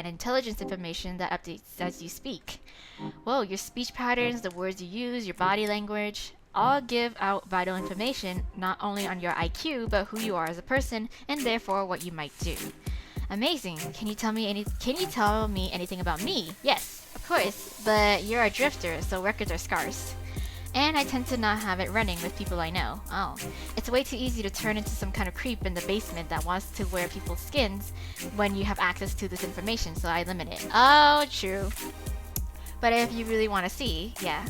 intelligence information that updates as you speak. Whoa, your speech patterns, the words you use, your body language, all give out vital information not only on your IQ, but who you are as a person and therefore what you might do. Amazing. Can you tell me anything about me? Yes, of course, but you're a drifter, so records are scarce. And I tend to not have it running with people I know. Oh, it's way too easy to turn into some kind of creep in the basement that wants to wear people's skins when you have access to this information, so I limit it. Oh, true. But if you really want to see, yeah.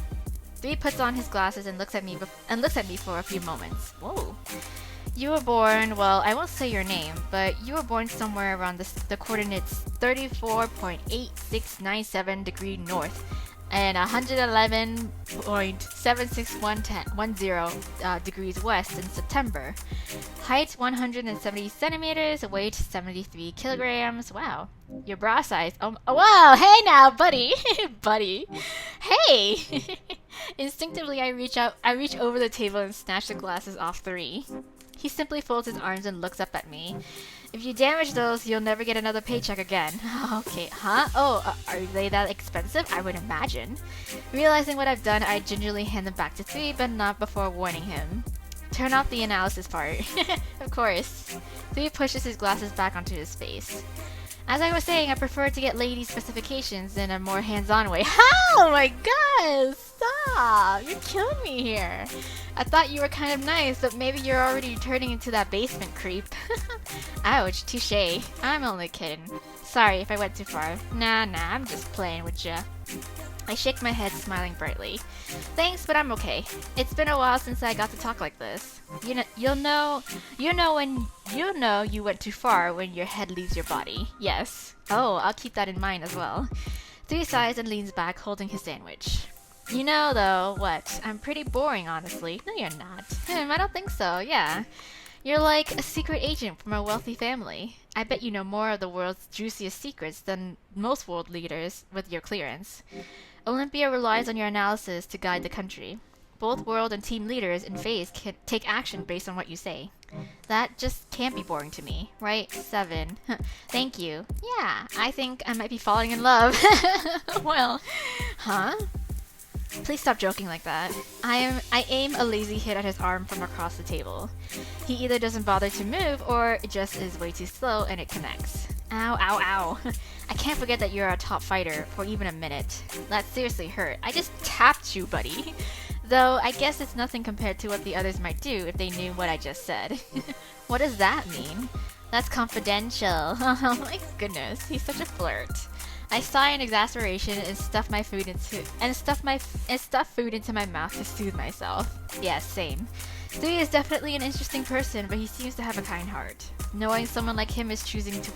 3 puts on his glasses and looks at me for a few moments. Whoa. You were born, well, I won't say your name, but you were born somewhere around the coordinates 34.8697 degree north and 111.76110 degrees west in September. Height 170 centimeters, weight 73 kilograms. Wow. Your bra size. Oh, wow. Hey now, buddy. Buddy. Hey. Instinctively, I reach over the table and snatch the glasses off 3. He simply folds his arms and looks up at me. If you damage those, you'll never get another paycheck again. Okay, huh? Oh, are they that expensive? I would imagine. Realizing what I've done, I gingerly hand them back to 3, but not before warning him. Turn off the analysis part. Of course. 3 pushes his glasses back onto his face. As I was saying, I prefer to get lady specifications in a more hands-on way. Oh my god! Stop! You're killing me here. I thought you were kind of nice, but maybe you're already turning into that basement creep. Ouch, touche. I'm only kidding. Sorry if I went too far. Nah, I'm just playing with ya. I shake my head, smiling brightly. Thanks, but I'm okay. It's been a while since I got to talk like this. You know you went too far when your head leaves your body. Yes. Oh, I'll keep that in mind as well. 3 sighs and leans back, holding his sandwich. You know, though, what? I'm pretty boring, honestly. No, you're not. I don't think so, yeah. You're like a secret agent from a wealthy family. I bet you know more of the world's juiciest secrets than most world leaders with your clearance. Olympia relies on your analysis to guide the country. Both world and team leaders in phase can take action based on what you say. That just can't be boring to me, right? 7. Thank you. Yeah, I think I might be falling in love. Well, huh? Please stop joking like that. I aim a lazy hit at his arm from across the table. He either doesn't bother to move or it just is way too slow and it connects. Ow, ow, ow. I can't forget that you're a top fighter for even a minute. That seriously hurt. I just tapped you, buddy. Though I guess it's nothing compared to what the others might do if they knew what I just said. What does that mean? That's confidential. Oh my goodness, he's such a flirt. I sigh in exasperation and stuff food into my mouth to soothe myself. Yeah, same. 3 is definitely an interesting person, but he seems to have a kind heart. Knowing someone like him is choosing to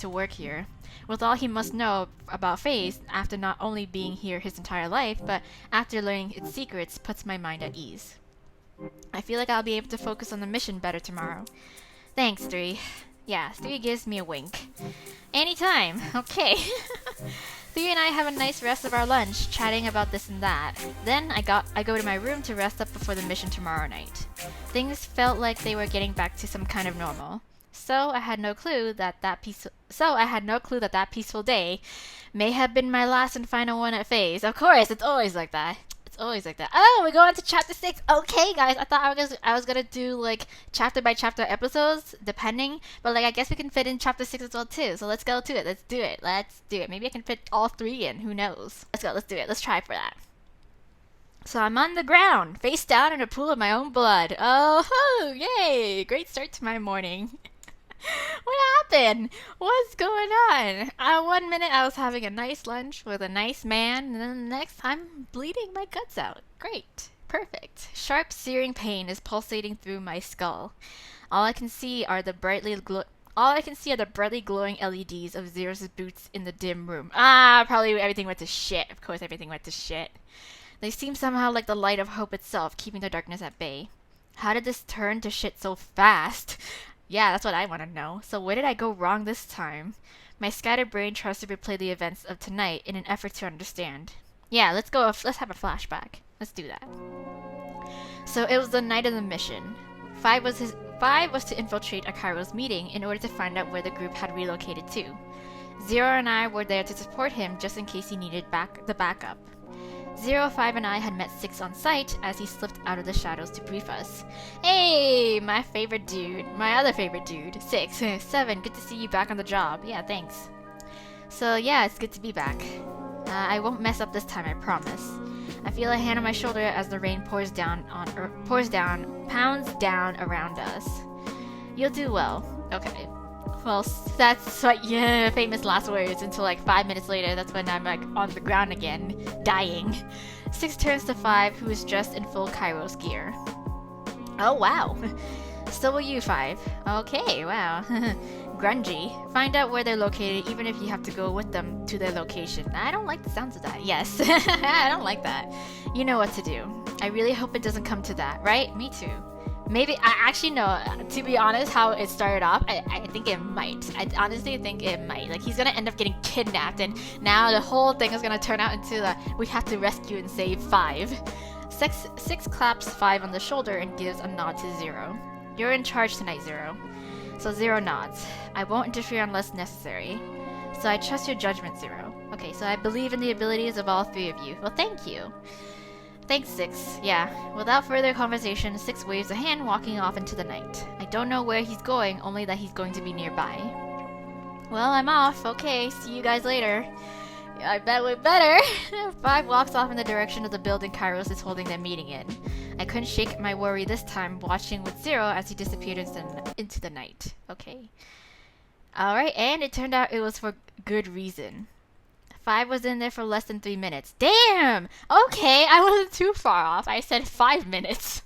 work here, with all he must know about Phase after not only being here his entire life, but after learning its secrets, puts my mind at ease. I feel like I'll be able to focus on the mission better tomorrow. Thanks, 3. Yeah, 3 gives me a wink. Anytime. Okay. 3 and I have a nice rest of our lunch, chatting about this and that. Then I go to my room to rest up before the mission tomorrow night. Things felt like they were getting back to some kind of normal. So I had no clue that that peaceful day may have been my last and final one at Phase. Of course, it's always like that. It's always like that. Oh, we're going to chapter 6. Okay, guys. I thought I was gonna do like chapter by chapter episodes, depending. But like I guess we can fit in chapter 6 as well too. So let's go to it. Let's do it. Maybe I can fit all 3 in. Who knows? Let's go. Let's do it. Let's try for that. So I'm on the ground, face down in a pool of my own blood. Oh, yay! Great start to my morning. What happened? What's going on? 1 minute I was having a nice lunch with a nice man, and then the next I'm bleeding my guts out. Great. Perfect. Sharp, searing pain is pulsating through my skull. All I can see are the brightly glowing LEDs of Zero's boots in the dim room. Probably everything went to shit. Of course everything went to shit. They seem somehow like the light of hope itself, keeping the darkness at bay. How did this turn to shit so fast? Yeah, that's what I want to know. So where did I go wrong this time? My scattered brain tries to replay the events of tonight in an effort to understand. Yeah, let's have a flashback. Let's do that. So it was the night of the mission. 5 was to infiltrate Akairo's meeting in order to find out where the group had relocated to. 0 and I were there to support him just in case he needed the backup. 0, 5, and I had met 6 on site as he slipped out of the shadows to brief us. Hey, my other favorite dude, 6. 7, good to see you back on the job. Yeah, thanks. So yeah, it's good to be back. I won't mess up this time, I promise. I feel a hand on my shoulder as the rain pounds down around us. You'll do well. Okay. Well, that's what, yeah, famous last words until like 5 minutes later. That's when I'm like on the ground again, dying. 6 turns to 5, who is dressed in full Kairos gear. Oh, wow. So will you, 5. Okay, wow. Grungy. Find out where they're located even if you have to go with them to their location. I don't like the sounds of that. Yes. I don't like that. You know what to do. I really hope it doesn't come to that, right? Me too. Maybe, I actually know, to be honest, how it started off, I think it might. I honestly think it might. Like, he's gonna end up getting kidnapped, and now the whole thing is gonna turn out into the, we have to rescue and save 5. 6 claps 5 on the shoulder and gives a nod to 0. You're in charge tonight, 0. So 0 nods. I won't interfere unless necessary. So I trust your judgment, 0. Okay, so I believe in the abilities of all 3 of you. Well, thank you. Thanks, 6. Yeah. Without further conversation, 6 waves a hand, walking off into the night. I don't know where he's going, only that he's going to be nearby. Well, I'm off. Okay, see you guys later. Yeah, I bet we better. 5 walks off in the direction of the building Kairos is holding their meeting in. I couldn't shake my worry this time, watching with 0 as he disappeared into the night. Okay. Alright, and it turned out it was for good reason. 5 was in there for less than 3 minutes. Damn! Okay, I wasn't too far off. I said 5 minutes.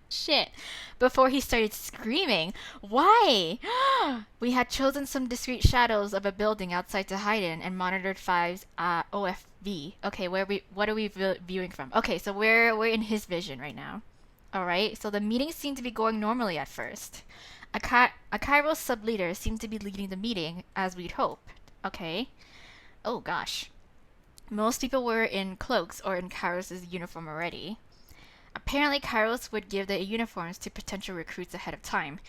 Shit. Before he started screaming. Why? We had chosen some discreet shadows of a building outside to hide in and monitored 5's OFV. Okay, what are we viewing from? Okay, so we're in his vision right now. Alright, so the meeting seemed to be going normally at first. A Kairos sub-leader seemed to be leading the meeting, as we'd hoped. Okay. Oh gosh. Most people were in cloaks or in Kairos' uniform already. Apparently Kairos would give the uniforms to potential recruits ahead of time.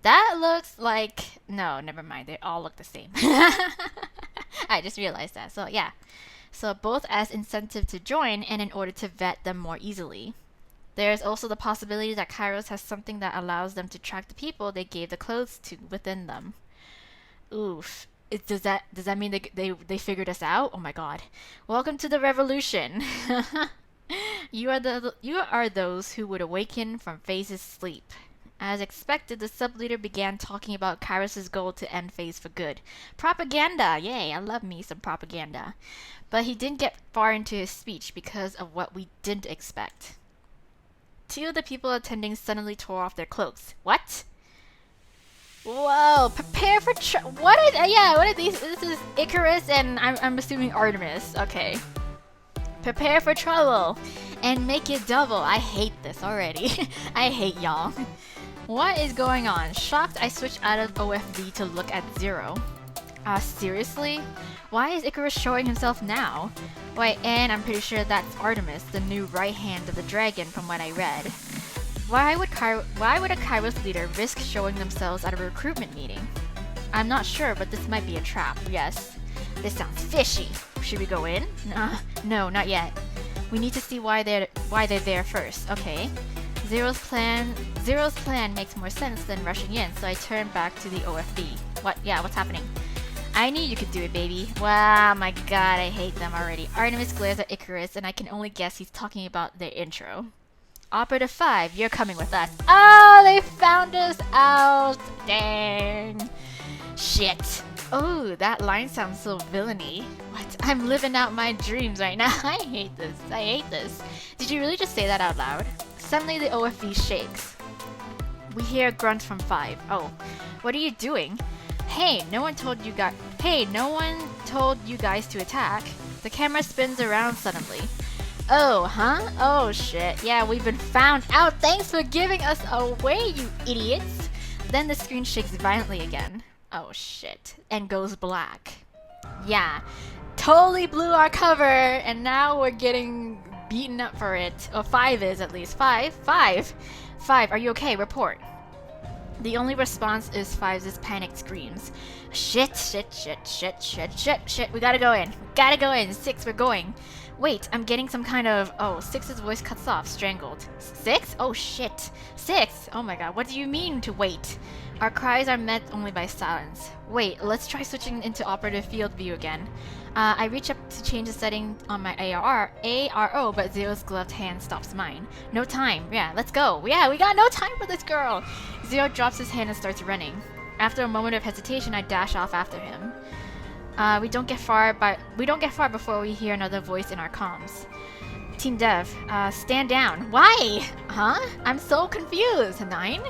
That looks like... No, never mind. They all look the same. I just realized that. So yeah. So both as incentive to join and in order to vet them more easily. There's also the possibility that Kairos has something that allows them to track the people they gave the clothes to within them. Oof. Does that mean they figured us out? Oh my god. Welcome to the revolution. You are those who would awaken from Phase's sleep. As expected, the sub-leader began talking about Kairos' goal to end Phase for good. Propaganda! Yay, I love me some propaganda. But he didn't get far into his speech because of what we didn't expect. 2 of the people attending suddenly tore off their cloaks. What? Whoa, prepare for what are these? This is Icarus and I'm assuming Artemis. Okay. Prepare for trouble and make it double. I hate this already. I hate y'all. What is going on? Shocked, I switched out of OFD to look at 0. Seriously? Why is Icarus showing himself now? Wait, and I'm pretty sure that's Artemis, the new right hand of the dragon from what I read. Why would a Kairos leader risk showing themselves at a recruitment meeting? I'm not sure, but this might be a trap. Yes. This sounds fishy. Should we go in? No, not yet. We need to see why they're there first. Okay. Zero's plan makes more sense than rushing in, so I turn back to the OFB. What's happening? I knew you could do it, baby. Wow, my god, I hate them already. Artemis glares at Icarus, and I can only guess he's talking about their intro. Operative 5, you're coming with us. Oh, they found us out. Dang. Shit. Oh, that line sounds so villainy. What? I'm living out my dreams right now. I hate this. Did you really just say that out loud? Suddenly the OFV shakes. We hear a grunt from 5. Oh, what are you doing? Hey, no one told you guys to attack. The camera spins around suddenly. Oh, huh? Oh, shit. Yeah, we've been found out. Thanks for giving us away, you idiots. Then the screen shakes violently again. Oh, shit. And goes black. Yeah. Totally blew our cover, and now we're getting beaten up for it. Or 5 is, at least. 5, are you okay? Report. The only response is 5's panicked screams. Shit. We gotta go in. 6, we're going. Wait, I'm getting some kind of... Oh, 6's voice cuts off, strangled. 6? Oh, shit. 6? Oh my god, what do you mean to wait? Our cries are met only by silence. Wait, let's try switching into operative field view again. I reach up to change the setting on my ARO, but Zero's gloved hand stops mine. No time. Yeah, let's go. Yeah, we got no time for this girl. Zero drops his hand and starts running. After a moment of hesitation, I dash off after him. We don't get far before we hear another voice in our comms. Team Dev, stand down. Why? Huh? I'm so confused. 9?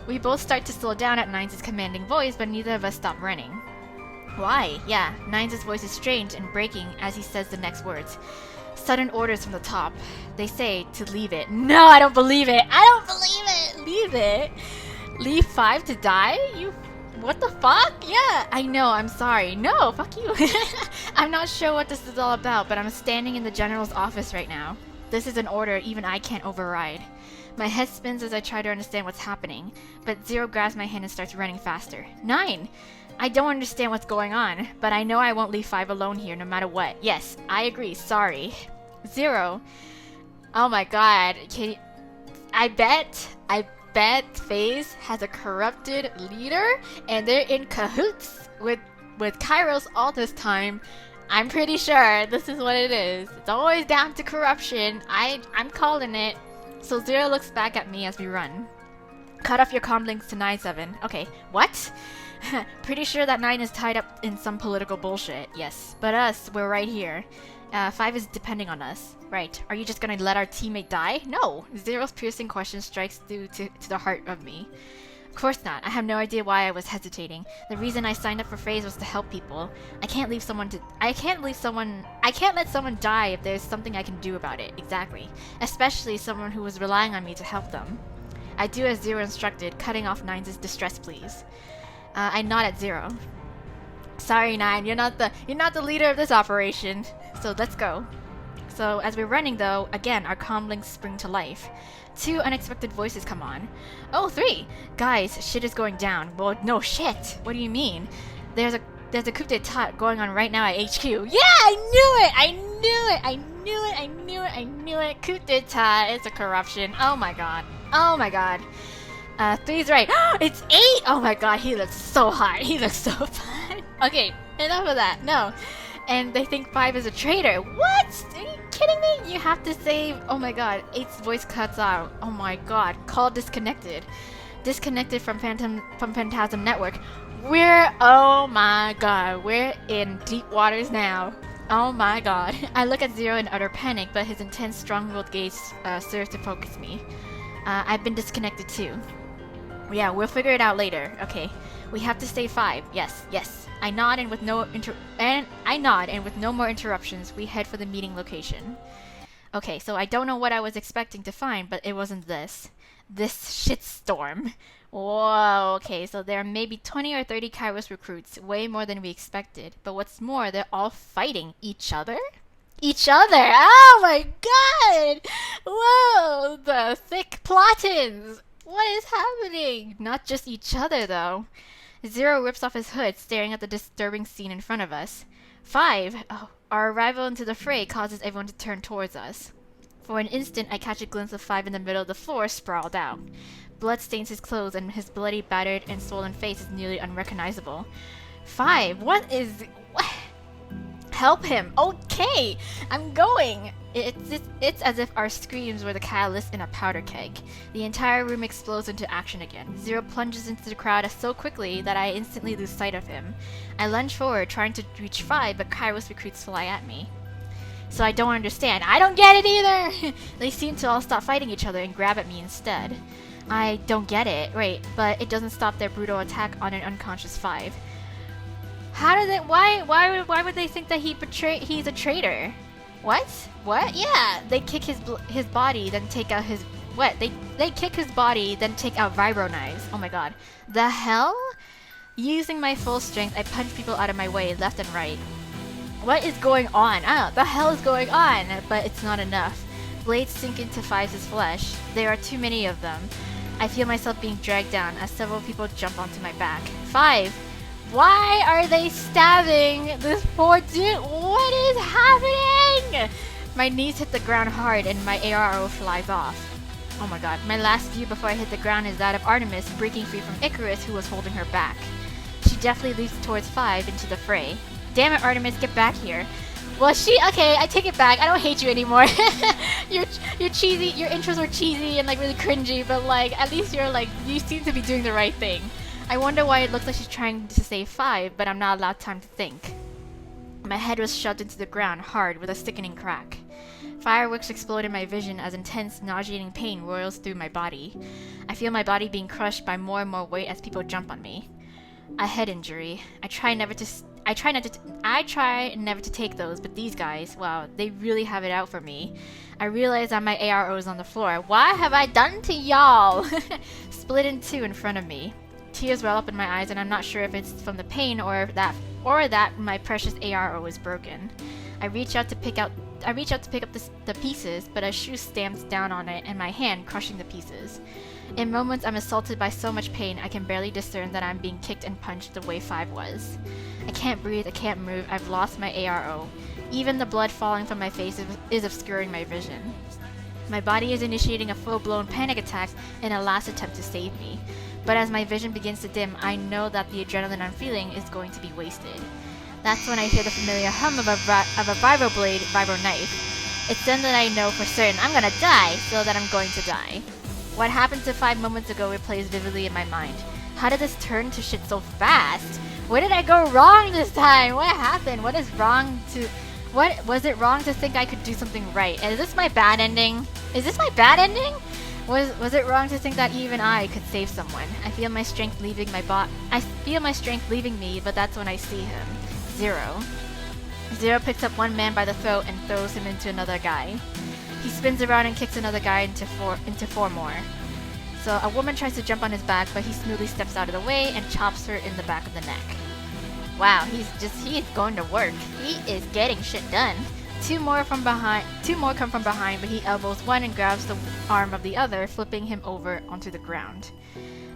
We both start to slow down at Nines' commanding voice, but neither of us stop running. Why? Yeah, Nines' voice is strange and breaking as he says the next words. Sudden orders from the top. They say to leave it. No, I don't believe it. I don't believe it. Leave it? Leave 5 to die? You... What the fuck? Yeah, I know, I'm sorry. No, fuck you. I'm not sure what this is all about, but I'm standing in the general's office right now. This is an order even I can't override. My head spins as I try to understand what's happening, but Zero grabs my hand and starts running faster. 9! I don't understand what's going on, but I know I won't leave 5 alone here no matter what. Yes, I agree, sorry. 0. Oh my god. I bet FaZe has a corrupted leader and they're in cahoots with Kairos all this time. I'm pretty sure this is what it is. It's always down to corruption. I'm calling it. So 0 looks back at me as we run. Cut off your comm links to 9-7. Okay, what? Pretty sure that 9 is tied up in some political bullshit. Yes, but us, we're right here. 5 is depending on us. Right, are you just gonna let our teammate die? No! 0's piercing question strikes through to the heart of me. Of course not. I have no idea why I was hesitating. The reason I signed up for FaZe was to help people. I can't let someone die if there's something I can do about it. Exactly. Especially someone who was relying on me to help them. I do as 0 instructed, cutting off 9's distress pleas. I nod at 0. Sorry, 9, you're not the leader of this operation. So let's go. So as we're running though, again our comm links spring to life. 2 unexpected voices come on. Oh, 3! Guys, shit is going down. Well, no shit! What do you mean? There's a coup d'etat going on right now at HQ. Yeah, I knew it! I knew it! I knew it! I knew it! I knew it! Coup d'etat, it's a corruption. Oh my god. Oh my god. 3's right. It's 8! Oh my god, he looks so hot. He looks so fun. Okay, enough of that. No. And they think 5 is a traitor. What? Are you kidding me? You have to save... Oh my god, 8's voice cuts out. Oh my god, call disconnected. Disconnected from Phantasm Network. Oh my god, we're in deep waters now. Oh my god. I look at 0 in utter panic, but his intense, strong-willed gaze serves to focus me. I've been disconnected too. Yeah, we'll figure it out later. Okay, we have to stay 5. Yes, yes. I nod, and with no more interruptions, we head for the meeting location. Okay, so I don't know what I was expecting to find, but it wasn't this. This shitstorm. Whoa, okay, so there are maybe 20 or 30 Kairos recruits, way more than we expected. But what's more, they're all fighting each other? Each other! Oh my god! Whoa, the thick plottins! What is happening? Not just each other, though. 0 rips off his hood, staring at the disturbing scene in front of us. 5, our arrival into the fray causes everyone to turn towards us. For an instant, I catch a glimpse of 5 in the middle of the floor, sprawled out. Blood stains his clothes, and his bloody, battered, and swollen face is nearly unrecognizable. 5, what? Help him! Okay! I'm going! It's as if our screams were the catalyst in a powder keg. The entire room explodes into action again. 0 plunges into the crowd so quickly that I instantly lose sight of him. I lunge forward, trying to reach 5, but Kairos recruits fly at me. So I don't understand. I don't get it either! They seem to all stop fighting each other and grab at me instead. I don't get it. Wait, but it doesn't stop their brutal attack on an unconscious 5. How did they? Why would they think that he's a traitor? What? What? Yeah, they kick his body, then take out his what? They kick his body, then take out vibro knives. Oh my god, the hell! Using my full strength, I punch people out of my way, left and right. What is going on? The hell is going on? But it's not enough. Blades sink into 5's flesh. There are too many of them. I feel myself being dragged down as several people jump onto my back. 5. Why are they stabbing this poor dude? What is happening? My knees hit the ground hard and my ARO flies off. Oh my god. My last view before I hit the ground is that of Artemis breaking free from Icarus, who was holding her back. She definitely leaps towards 5 into the fray. Damn it, Artemis, get back here. Well, okay, I take it back. I don't hate you anymore. You're cheesy. Your intros were cheesy and like really cringy, but like at least you seem to be doing the right thing. I wonder why it looks like she's trying to save 5, but I'm not allowed time to think. My head was shoved into the ground hard with a sickening crack. Fireworks explode in my vision as intense, nauseating pain roils through my body. I feel my body being crushed by more and more weight as people jump on me. A head injury. I try never to take those, but these guys, wow, they really have it out for me. I realize that my ARO is on the floor. What have I done to y'all? Split in two in front of me. Tears well up in my eyes, and I'm not sure if it's from the pain or that my precious ARO is broken. I reach out to pick up the pieces, but a shoe stamps down on it and my hand, crushing the pieces. In moments, I'm assaulted by so much pain, I can barely discern that I'm being kicked and punched the way 5 was. I can't breathe, I can't move, I've lost my ARO. Even the blood falling from my face is obscuring my vision. My body is initiating a full-blown panic attack in a last attempt to save me. But as my vision begins to dim, I know that the adrenaline I'm feeling is going to be wasted. That's when I hear the familiar hum of a vibro knife. It's then that I know for certain I'm gonna die, so that I'm going to die. What happened to 5 moments ago replays vividly in my mind. How did this turn to shit so fast? Where did I go wrong this time? What happened? What was it wrong to think I could do something right? Is this my bad ending? Is this my bad ending? Was it wrong to think that even I could save someone? I feel my strength leaving me, but that's when I see him. Zero. Zero picks up one man by the throat and throws him into another guy. He spins around and kicks another guy into four more. So a woman tries to jump on his back, but he smoothly steps out of the way and chops her in the back of the neck. Wow, he is going to work. He is getting shit done. Two more come from behind, but he elbows one and grabs the arm of the other, flipping him over onto the ground.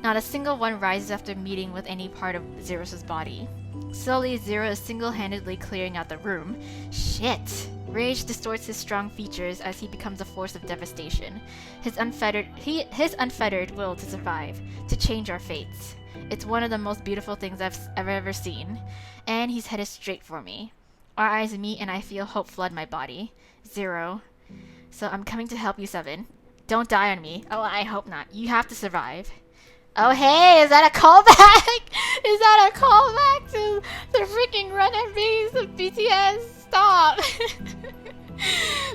Not a single one rises after meeting with any part of Zeros' body. Slowly, Zero is single-handedly clearing out the room. Shit! Rage distorts his strong features as he becomes a force of devastation. His unfettered will to survive, to change our fates. It's one of the most beautiful things I've ever seen. And he's headed straight for me. Our eyes meet and I feel hope flood my body. Zero. So I'm coming to help you, 7. Don't die on me. Oh, I hope not. You have to survive. Oh hey, is that a callback? Is that a callback to the freaking Run MVs of BTS? Stop!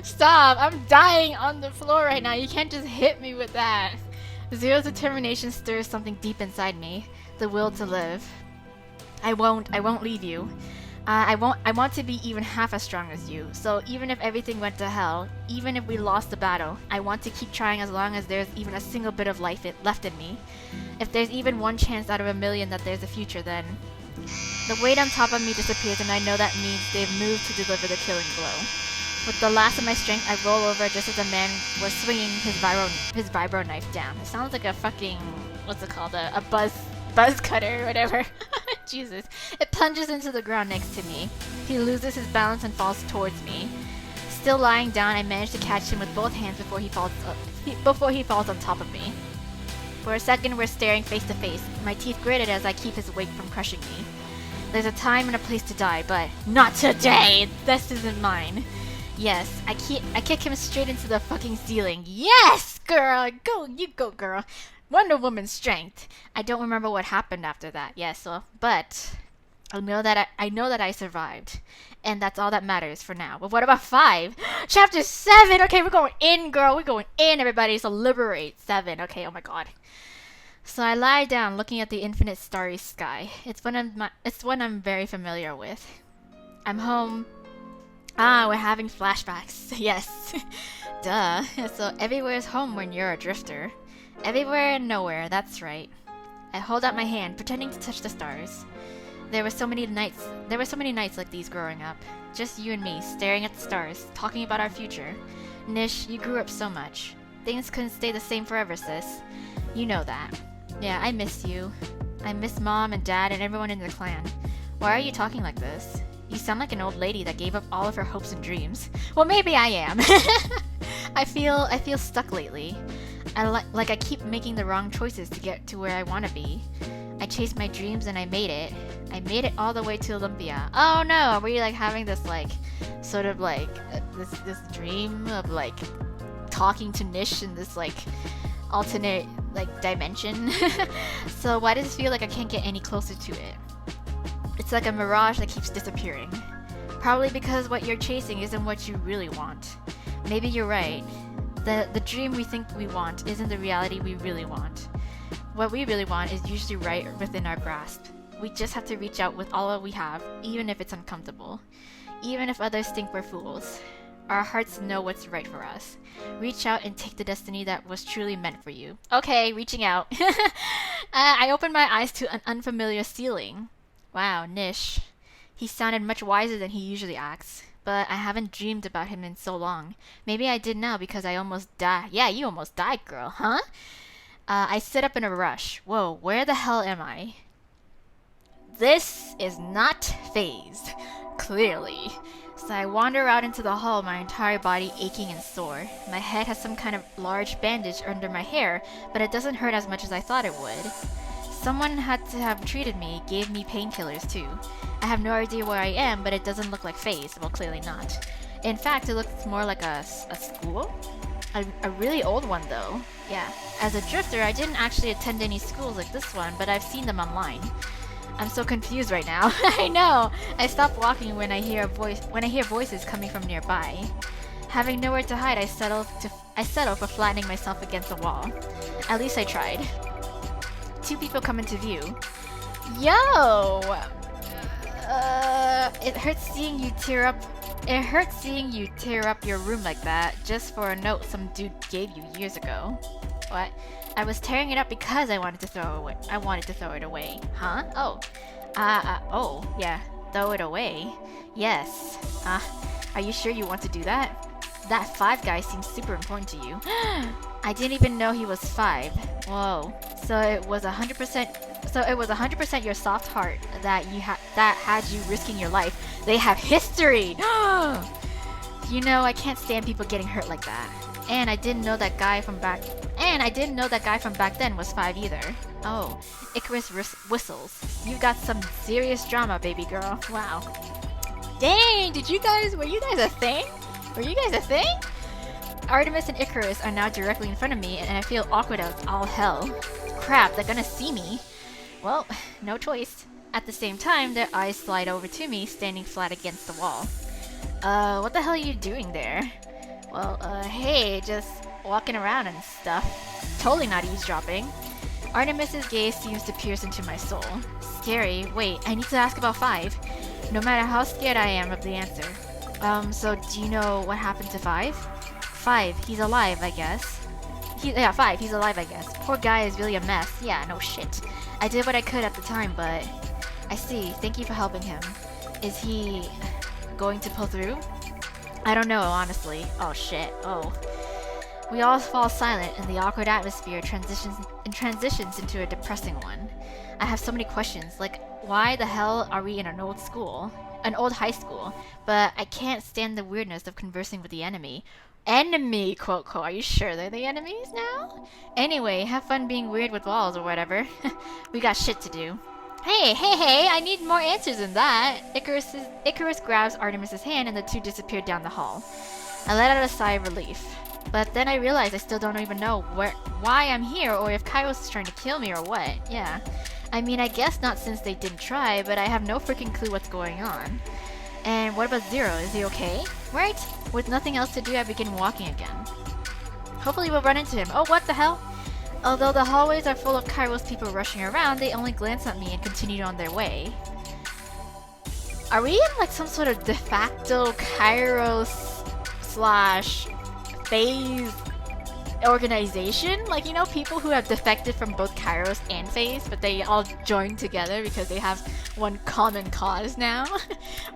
Stop! I'm dying on the floor right now. You can't just hit me with that. Zero's determination stirs something deep inside me. The will to live. I won't leave you. I want to be even half as strong as you. So even if everything went to hell, even if we lost the battle, I want to keep trying as long as there's even a single bit of life left in me. If there's even one chance out of a million that there's a future, then... The weight on top of me disappears and I know that means they've moved to deliver the killing blow. With the last of my strength, I roll over just as a man was swinging his vibro knife down. It sounds like a fucking... what's it called? A buzz cutter or whatever. Jesus. It plunges into the ground next to me. He loses his balance and falls towards me. Still lying down, I manage to catch him with both hands before he falls on top of me. For a second, we're staring face to face, my teeth gritted as I keep his weight from crushing me. There's a time and a place to die, but not today! This isn't mine. Yes, I kick him straight into the fucking ceiling. Yes, girl! You go, girl! Wonder Woman's strength. I don't remember what happened after that. Yes, but I know that I survived, and that's all that matters for now. But what about 5? Chapter 7. Okay, we're going in, girl. We're going in, everybody. So liberate 7. Okay. Oh my god. So I lie down, looking at the infinite starry sky. It's one I'm very familiar with. I'm home. Ah, we're having flashbacks. Yes. Duh. So everywhere is home when you're a drifter. Everywhere and nowhere, that's right. I hold out my hand, pretending to touch the stars. There were so many nights like these growing up. Just you and me, staring at the stars, talking about our future. Nish, you grew up so much. Things couldn't stay the same forever, sis. You know that. Yeah, I miss you. I miss Mom and Dad and everyone in the clan. Why are you talking like this? You sound like an old lady that gave up all of her hopes and dreams. Well, maybe I am. I feel stuck lately. I keep making the wrong choices to get to where I want to be. I chased my dreams and I made it. I made it all the way to Olympia. Oh no, were you like having this like, sort of like, this dream of like, talking to Nish in this like, alternate like dimension? So why does it feel like I can't get any closer to it? It's like a mirage that keeps disappearing. Probably because what you're chasing isn't what you really want. Maybe you're right. The dream we think we want isn't the reality we really want. What we really want is usually right within our grasp. We just have to reach out with all that we have, even if it's uncomfortable. Even if others think we're fools. Our hearts know what's right for us. Reach out and take the destiny that was truly meant for you. Okay, reaching out. I opened my eyes to an unfamiliar ceiling. Wow, Nish. He sounded much wiser than he usually acts. But I haven't dreamed about him in so long. Maybe I did now because I almost died. Yeah, you almost died, girl, huh? I sit up in a rush. Whoa, where the hell am I? This is not phased. Clearly. So I wander out into the hall, my entire body aching and sore. My head has some kind of large bandage under my hair, but it doesn't hurt as much as I thought it would. Someone had to have treated me, gave me painkillers too. I have no idea where I am, but it doesn't look like phase. Well, clearly not. In fact, it looks more like a school? A really old one though. Yeah. As a drifter, I didn't actually attend any schools like this one, but I've seen them online. I'm so confused right now. I know. I stop walking when I hear voices coming from nearby. Having nowhere to hide, I settle for flattening myself against the wall. At least I tried. 2 people come into view. Yo! It hurts seeing you tear up. It hurts seeing you tear up your room like that, just for a note some dude gave you years ago. What? I was tearing it up because I wanted to throw it away. Huh? Oh. Oh, yeah. Throw it away. Yes. Are you sure you want to do that? That 5 guy seems super important to you. I didn't even know he was 5. Whoa. So it was 100% your soft heart that had you risking your life. They have history. You know, I can't stand people getting hurt like that. And I didn't know that guy from back then was 5 either. Oh, Icarus whistles. You got some serious drama, baby girl. Wow. Dang, were you guys a thing? Were you guys a thing? Artemis and Icarus are now directly in front of me, and I feel awkward as all hell. Crap, they're gonna see me. Well, no choice. At the same time, their eyes slide over to me, standing flat against the wall. What the hell are you doing there? Well, hey, just walking around and stuff. Totally not eavesdropping. Artemis's gaze seems to pierce into my soul. Scary. Wait, I need to ask about 5. No matter how scared I am of the answer. So do you know what happened to 5? 5, he's alive, I guess. 5, he's alive, I guess. Poor guy is really a mess. Yeah, no shit. I did what I could at the time, but... I see. Thank you for helping him. Is he... going to pull through? I don't know, honestly. Oh shit. Oh. We all fall silent, and the awkward atmosphere transitions into a depressing one. I have so many questions, like, why the hell are we in an old high school? But I can't stand the weirdness of conversing with the enemy. Enemy, quote, quote. Are you sure they're the enemies now? Anyway, have fun being weird with walls or whatever. We got shit to do. Hey, I need more answers than that. Icarus grabs Artemis's hand and the two disappear down the hall. I let out a sigh of relief. But then I realized I still don't even know why I'm here or if Kairos is trying to kill me or what. Yeah. I mean, I guess not since they didn't try, but I have no freaking clue what's going on. And what about Zero? Is he okay? Right? With nothing else to do, I begin walking again. Hopefully we'll run into him. Oh, what the hell? Although the hallways are full of Kairos people rushing around, they only glance at me and continue on their way. Are we in like some sort of de facto Kairos / phase organization? Like, you know, people who have defected from both Kairos and phase, but they all join together because they have one common cause now?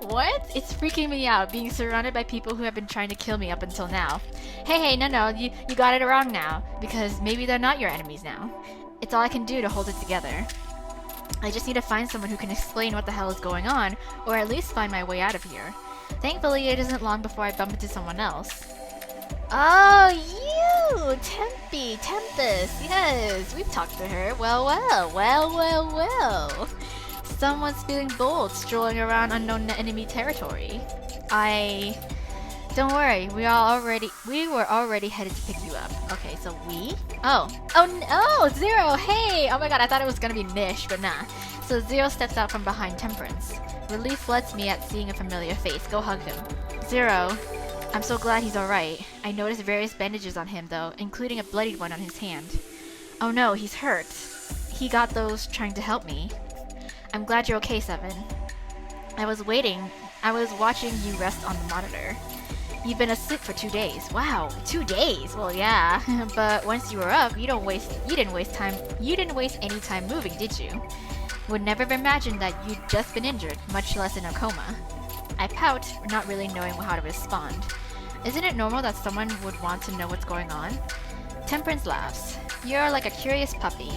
What? It's freaking me out, being surrounded by people who have been trying to kill me up until now. Hey, no, you got it wrong now, because maybe they're not your enemies now. It's all I can do to hold it together. I just need to find someone who can explain what the hell is going on, or at least find my way out of here. Thankfully, it isn't long before I bump into someone else. Oh, you! Tempest, yes! We've talked to her. Well. Someone's feeling bold, strolling around unknown enemy territory. Don't worry, we were already headed to pick you up. Okay, so we? Oh no, Zero, hey! Oh my god, I thought it was gonna be Nish, but nah. So Zero steps out from behind Temperance. Relief floods me at seeing a familiar face. Go hug him. Zero, I'm so glad he's alright. I noticed various bandages on him though, including a bloodied one on his hand. Oh no, he's hurt. He got those trying to help me. I'm glad you're okay, 7. I was watching you rest on the monitor. You've been asleep for 2 days. Wow, 2 days? Well, yeah. But once you were up, you didn't waste any time moving, did you? Would never have imagined that you'd just been injured, much less in a coma. I pout, not really knowing how to respond. Isn't it normal that someone would want to know what's going on? Temperance laughs. You're like a curious puppy.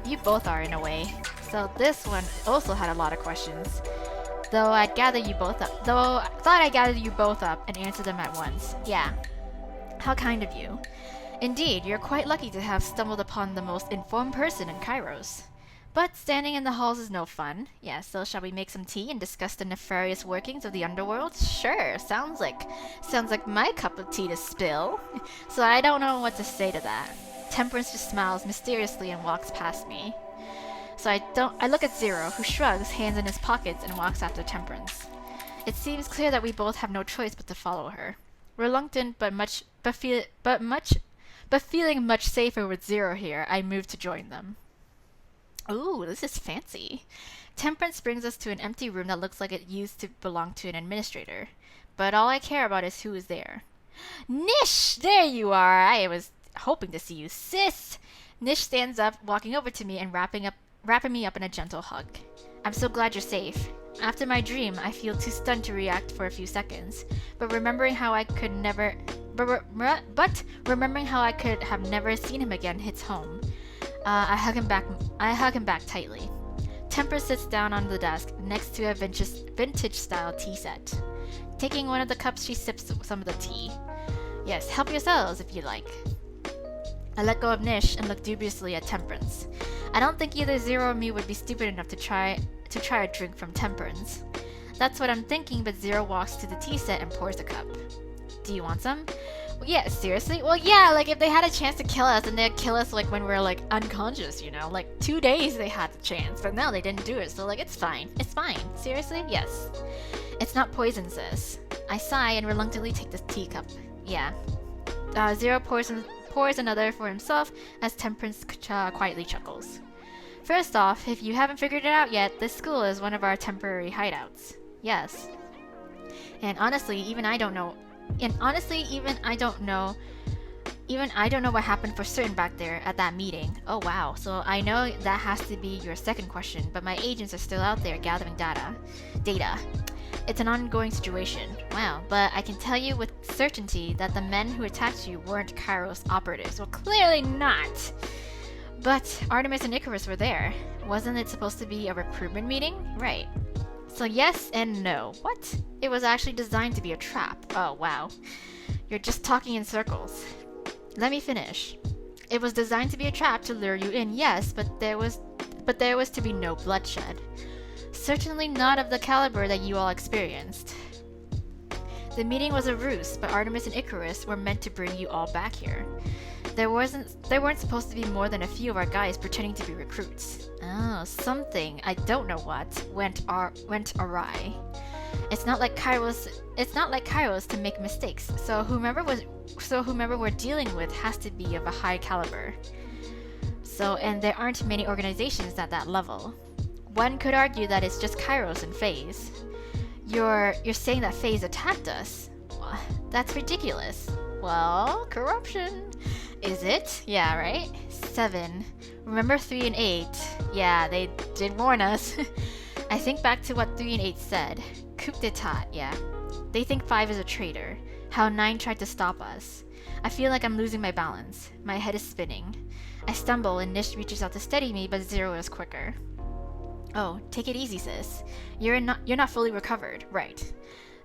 You both are in a way. So this one also had a lot of questions. Thought I'd gather you both up and answer them at once. Yeah. How kind of you. Indeed, you're quite lucky to have stumbled upon the most informed person in Kairos. But standing in the halls is no fun. Yeah, so shall we make some tea and discuss the nefarious workings of the underworld? Sure, sounds like my cup of tea to spill. So I don't know what to say to that. Temperance just smiles mysteriously and walks past me. So I look at Zero, who shrugs, hands in his pockets, and walks after Temperance. It seems clear that we both have no choice but to follow her. Reluctant but feeling much safer with Zero here, I move to join them. Ooh, this is fancy. Temperance brings us to an empty room that looks like it used to belong to an administrator. But all I care about is who is there. Nish! There you are! I was hoping to see you, sis! Nish stands up, walking over to me and wrapping me up in a gentle hug. I'm so glad you're safe. After my dream, I feel too stunned to react for a few seconds, but remembering how I could have never seen him again hits home. I hug him back tightly. Temper sits down on the desk next to a vintage-style tea set. Taking one of the cups, she sips some of the tea. Yes, help yourselves if you like. I let go of Nish and look dubiously at Temperance. I don't think either Zero or me would be stupid enough to try a drink from Temperance. That's what I'm thinking, but Zero walks to the tea set and pours a cup. Do you want some? Well, yeah, seriously? Well, yeah, like if they had a chance to kill us, and they'd kill us like when we're like unconscious, you know? Like 2 days they had the chance, but no, they didn't do it, so like it's fine. It's fine. Seriously? Yes. It's not poison, sis. I sigh and reluctantly take the teacup. Yeah. Zero pours another for himself as Temperance quietly chuckles. First off, if you haven't figured it out yet, this school is one of our temporary hideouts. Yes. And honestly, even I don't know what happened for certain back there at that meeting. Oh wow, so I know that has to be your second question, but my agents are still out there gathering data. It's an ongoing situation. Wow, but I can tell you with certainty that the men who attacked you weren't Kairos operatives. Well, clearly not! But Artemis and Icarus were there. Wasn't it supposed to be a recruitment meeting? Right. So yes and no. What? It was actually designed to be a trap. Oh, wow. You're just talking in circles. Let me finish. It was designed to be a trap to lure you in, yes, but there was to be no bloodshed. Certainly not of the caliber that you all experienced. The meeting was a ruse, but Artemis and Icarus were meant to bring you all back here. There weren't supposed to be more than a few of our guys pretending to be recruits. Oh, something, I don't know what, went awry. It's not like Kairos to make mistakes, so whomever we're dealing with has to be of a high caliber. And there aren't many organizations at that level. One could argue that it's just Kairos and FaZe. You're saying that FaZe attacked us? That's ridiculous. Well, corruption. Is it? Yeah, right? 7. Remember 3 and 8? Yeah, they did warn us. I think back to what 3 and 8 said. Coup d'etat, yeah. They think 5 is a traitor. How 9 tried to stop us. I feel like I'm losing my balance. My head is spinning. I stumble and Nish reaches out to steady me, but Zero is quicker. Oh, take it easy, sis. You're not fully recovered, right?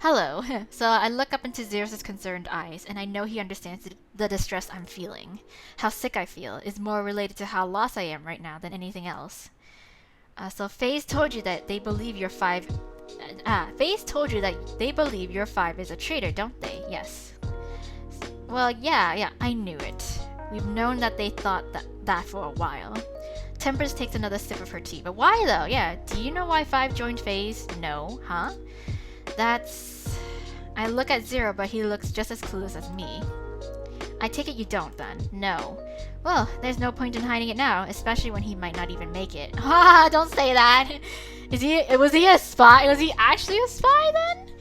Hello. So I look up into Zero's concerned eyes, and I know he understands the distress I'm feeling. How sick I feel is more related to how lost I am right now than anything else. So FaZe told you that they believe your 5. FaZe told you that they believe your 5 is a traitor, don't they? Yes. Well, yeah, I knew it. We've known that they thought that for a while. Temperance takes another sip of her tea. But why though? Yeah, do you know why 5 joined FaZe? No, huh? I look at Zero, but he looks just as clueless as me. I take it you don't, then. No. Well, there's no point in hiding it now, especially when he might not even make it. Ha! Don't say that! Was he a spy? Was he actually a spy, then?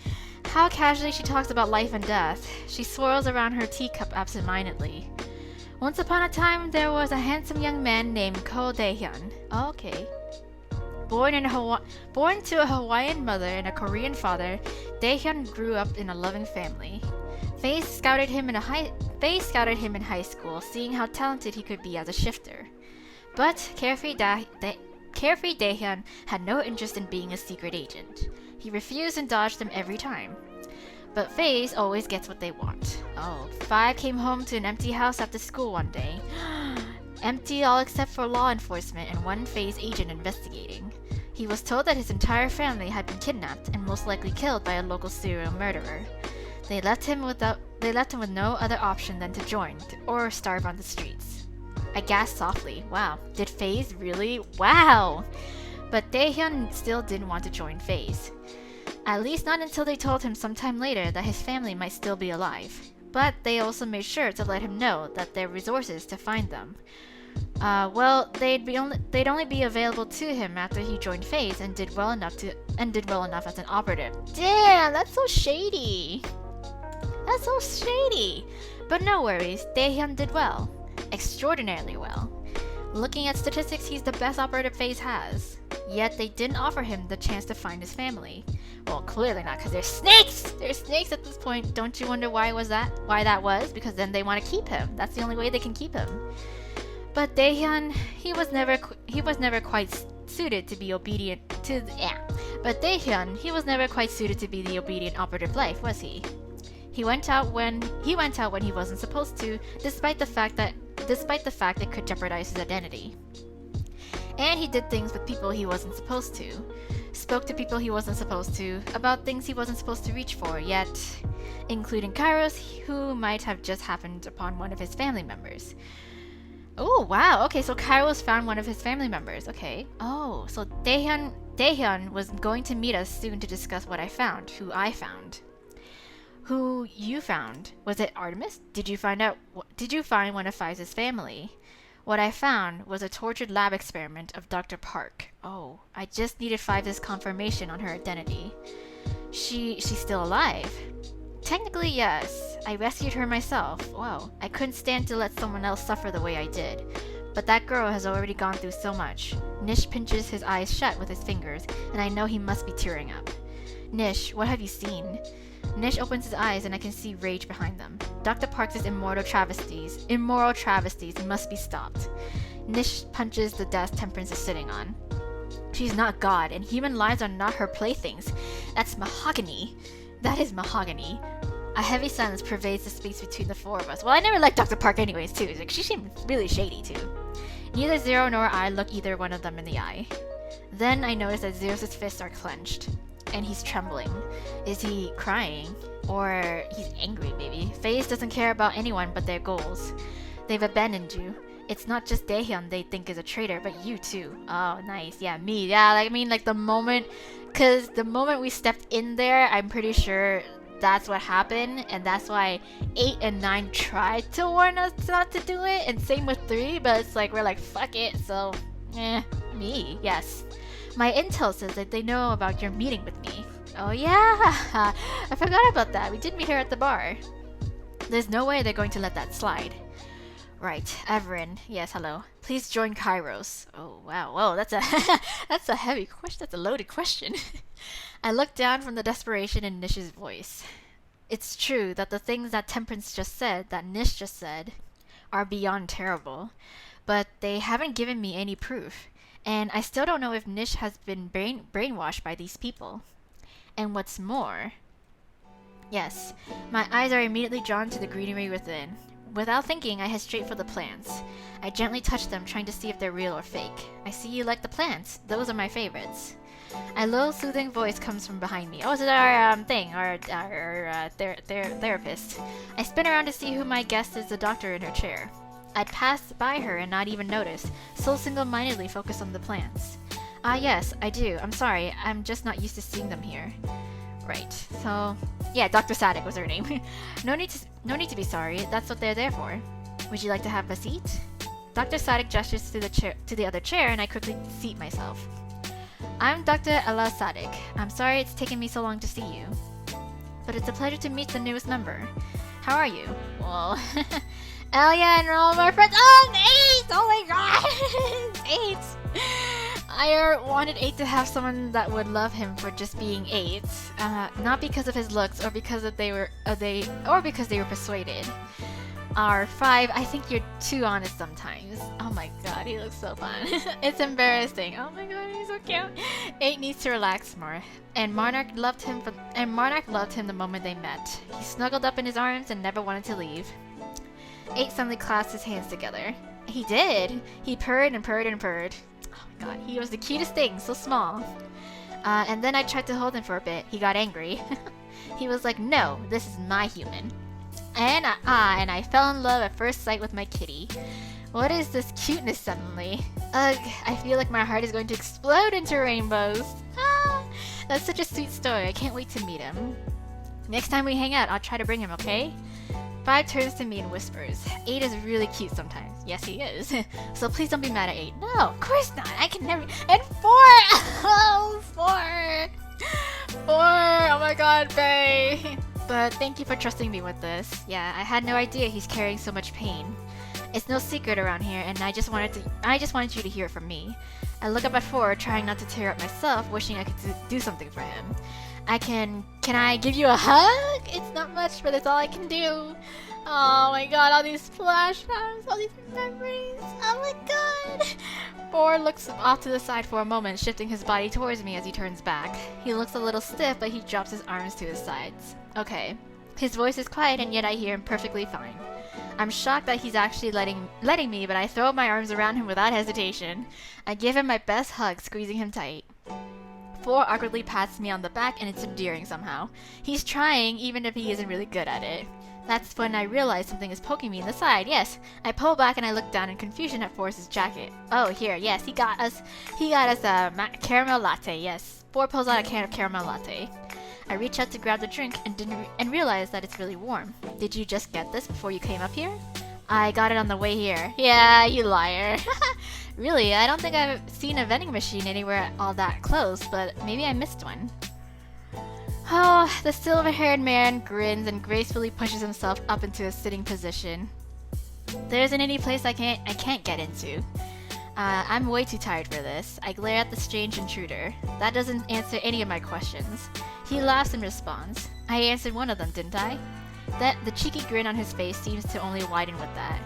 How casually she talks about life and death. She swirls around her teacup absent-mindedly. Once upon a time, there was a handsome young man named Ko Dae-hyun. Oh, okay. Born to a Hawaiian mother and a Korean father, Dae-hyun grew up in a loving family. Faye scouted him in high school, seeing how talented he could be as a shifter. But carefree Dae-hyun had no interest in being a secret agent. He refused and dodged them every time. But Faye always gets what they want. Oh, 5 came home to an empty house after school one day. Empty all except for law enforcement and one Faye's agent investigating. He was told that his entire family had been kidnapped and most likely killed by a local serial murderer. They left him with no other option than to join or starve on the streets. I gasped softly. Wow, did Faze really? Wow! But Dae-hyun still didn't want to join Faze. At least not until they told him sometime later that his family might still be alive. But they also made sure to let him know that there were resources to find them. Well, they'd only be available to him after he joined Faze and did well enough as an operative. Damn, that's so shady. That's so shady. But no worries, Dae-hyun did well. Extraordinarily well. Looking at statistics, he's the best operative Faze has. Yet they didn't offer him the chance to find his family. Well, clearly not, because they're snakes! They're snakes at this point. Don't you wonder why that was? Because then they want to keep him. That's the only way they can keep him. But Dae-hyun, he was never quite suited to be obedient to But Dae-hyun, he was never quite suited to be the obedient operative life, was he? He went out when he wasn't supposed to, despite the fact it could jeopardize his identity. And he did things with people he wasn't supposed to. Spoke to people he wasn't supposed to, about things he wasn't supposed to reach for, yet, including Kairos, who might have just happened upon one of his family members. Oh, wow, okay, so Kairos found one of his family members, okay. Oh, so Dae-hyun was going to meet us soon to discuss what I found, who I found. Who you found? Was it Artemis? Did you find one of Fives' family? What I found was a tortured lab experiment of Dr. Park. Oh, I just needed Fives' confirmation on her identity. She's still alive? Technically, yes. I rescued her myself. Wow, I couldn't stand to let someone else suffer the way I did. But that girl has already gone through so much. Nish pinches his eyes shut with his fingers, and I know he must be tearing up. Nish, what have you seen? Nish opens his eyes and I can see rage behind them. Dr. Parks' immoral travesties must be stopped. Nish punches the desk Temperance is sitting on. She's not God, and human lives are not her playthings. That's mahogany. That is mahogany. A heavy silence pervades the space between the four of us. Well, I never liked Dr. Park anyways, too. Like, she seemed really shady, too. Neither Zero nor I look either one of them in the eye. Then I notice that Zeus' fists are clenched. And he's trembling. Is he crying? Or he's angry, maybe. Faze doesn't care about anyone but their goals. They've abandoned you. It's not just Dae-hyun they think is a traitor, but you too. Oh, nice. Yeah, me. Yeah, like, I mean, like, the moment we stepped in there, I'm pretty sure that's what happened, and that's why 8 and 9 tried to warn us not to do it, and same with 3, but it's like, we're like, fuck it, so, me, yes. My intel says that they know about your meeting with me. Oh yeah, I forgot about that. We did meet her at the bar. There's no way they're going to let that slide. Right, Everin. Yes, hello. Please join Kairos. Oh wow, whoa, that's a heavy question. That's a loaded question. I looked down from the desperation in Nish's voice. It's true that the things that Temperance just said, that Nish just said, are beyond terrible, but they haven't given me any proof. And I still don't know if Nish has been brainwashed by these people. And what's more... Yes, my eyes are immediately drawn to the greenery within. Without thinking, I head straight for the plants. I gently touch them, trying to see if they're real or fake. I see you like the plants. Those are my favorites. A low, soothing voice comes from behind me. Oh, is it our therapist? I spin around to see who my guest is, the doctor in her chair. I passed by her and not even noticed, so single-mindedly focused on the plants. Ah yes, I do. I'm sorry, I'm just not used to seeing them here. Right. So, yeah, Dr. Sadek was her name. No need to be sorry. That's what they're there for. Would you like to have a seat? Dr. Sadek gestures to the other chair, and I quickly seat myself. I'm Dr. Ella Sadek. I'm sorry it's taken me so long to see you. But it's a pleasure to meet the newest member. How are you? Well, Elia and all my friends. Oh, 8! Oh my god! 8! I wanted 8 to have someone that would love him for just being 8, not because of his looks or because they were persuaded. Or 5, I think you're too honest sometimes. Oh my god, he looks so fun. It's embarrassing. Oh my god, he's so cute. 8 needs to relax more. And Monarch loved him the moment they met. He snuggled up in his arms and never wanted to leave. 8 suddenly clasped his hands together. He did. He purred and purred and purred. Oh my god, he was the cutest thing, so small. And then I tried to hold him for a bit. He got angry. He was like, no, this is my human. And I fell in love at first sight with my kitty. What is this cuteness suddenly? Ugh, I feel like my heart is going to explode into rainbows. Ah, that's such a sweet story. I can't wait to meet him. Next time we hang out, I'll try to bring him, okay? 5 turns to me and whispers. 8 is really cute sometimes. Yes, he is. So please don't be mad at 8. No, of course not. I can never. And 4! Oh, 4! 4! Oh my god, Bae. But thank you for trusting me with this. Yeah, I had no idea he's carrying so much pain. It's no secret around here, and I just wanted you to hear it from me. I look up at 4, trying not to tear up myself, wishing I could do something for him. Can I give you a hug? It's not much, but it's all I can do. Oh my god, all these flashbacks, all these memories. Oh my god. 4 looks off to the side for a moment, shifting his body towards me as he turns back. He looks a little stiff, but he drops his arms to his sides. Okay. His voice is quiet, and yet I hear him perfectly fine. I'm shocked that he's actually letting me, but I throw my arms around him without hesitation. I give him my best hug, squeezing him tight. 4 awkwardly pats me on the back, and it's endearing somehow. He's trying, even if he isn't really good at it. That's when I realize something is poking me in the side. Yes, I pull back and I look down in confusion at Forrest's jacket. Oh, here, yes, he got us a caramel latte. Yes, 4 pulls out a can of caramel latte. I reach out to grab the drink and realize that it's really warm. Did you just get this before you came up here? I got it on the way here. Yeah, you liar. Really, I don't think I've seen a vending machine anywhere all that close, but maybe I missed one. Oh, the silver-haired man grins and gracefully pushes himself up into a sitting position. There isn't any place I can't get into. I'm way too tired for this. I glare at the strange intruder. That doesn't answer any of my questions. He laughs in response. I answered one of them, didn't I? The cheeky grin on his face seems to only widen with that.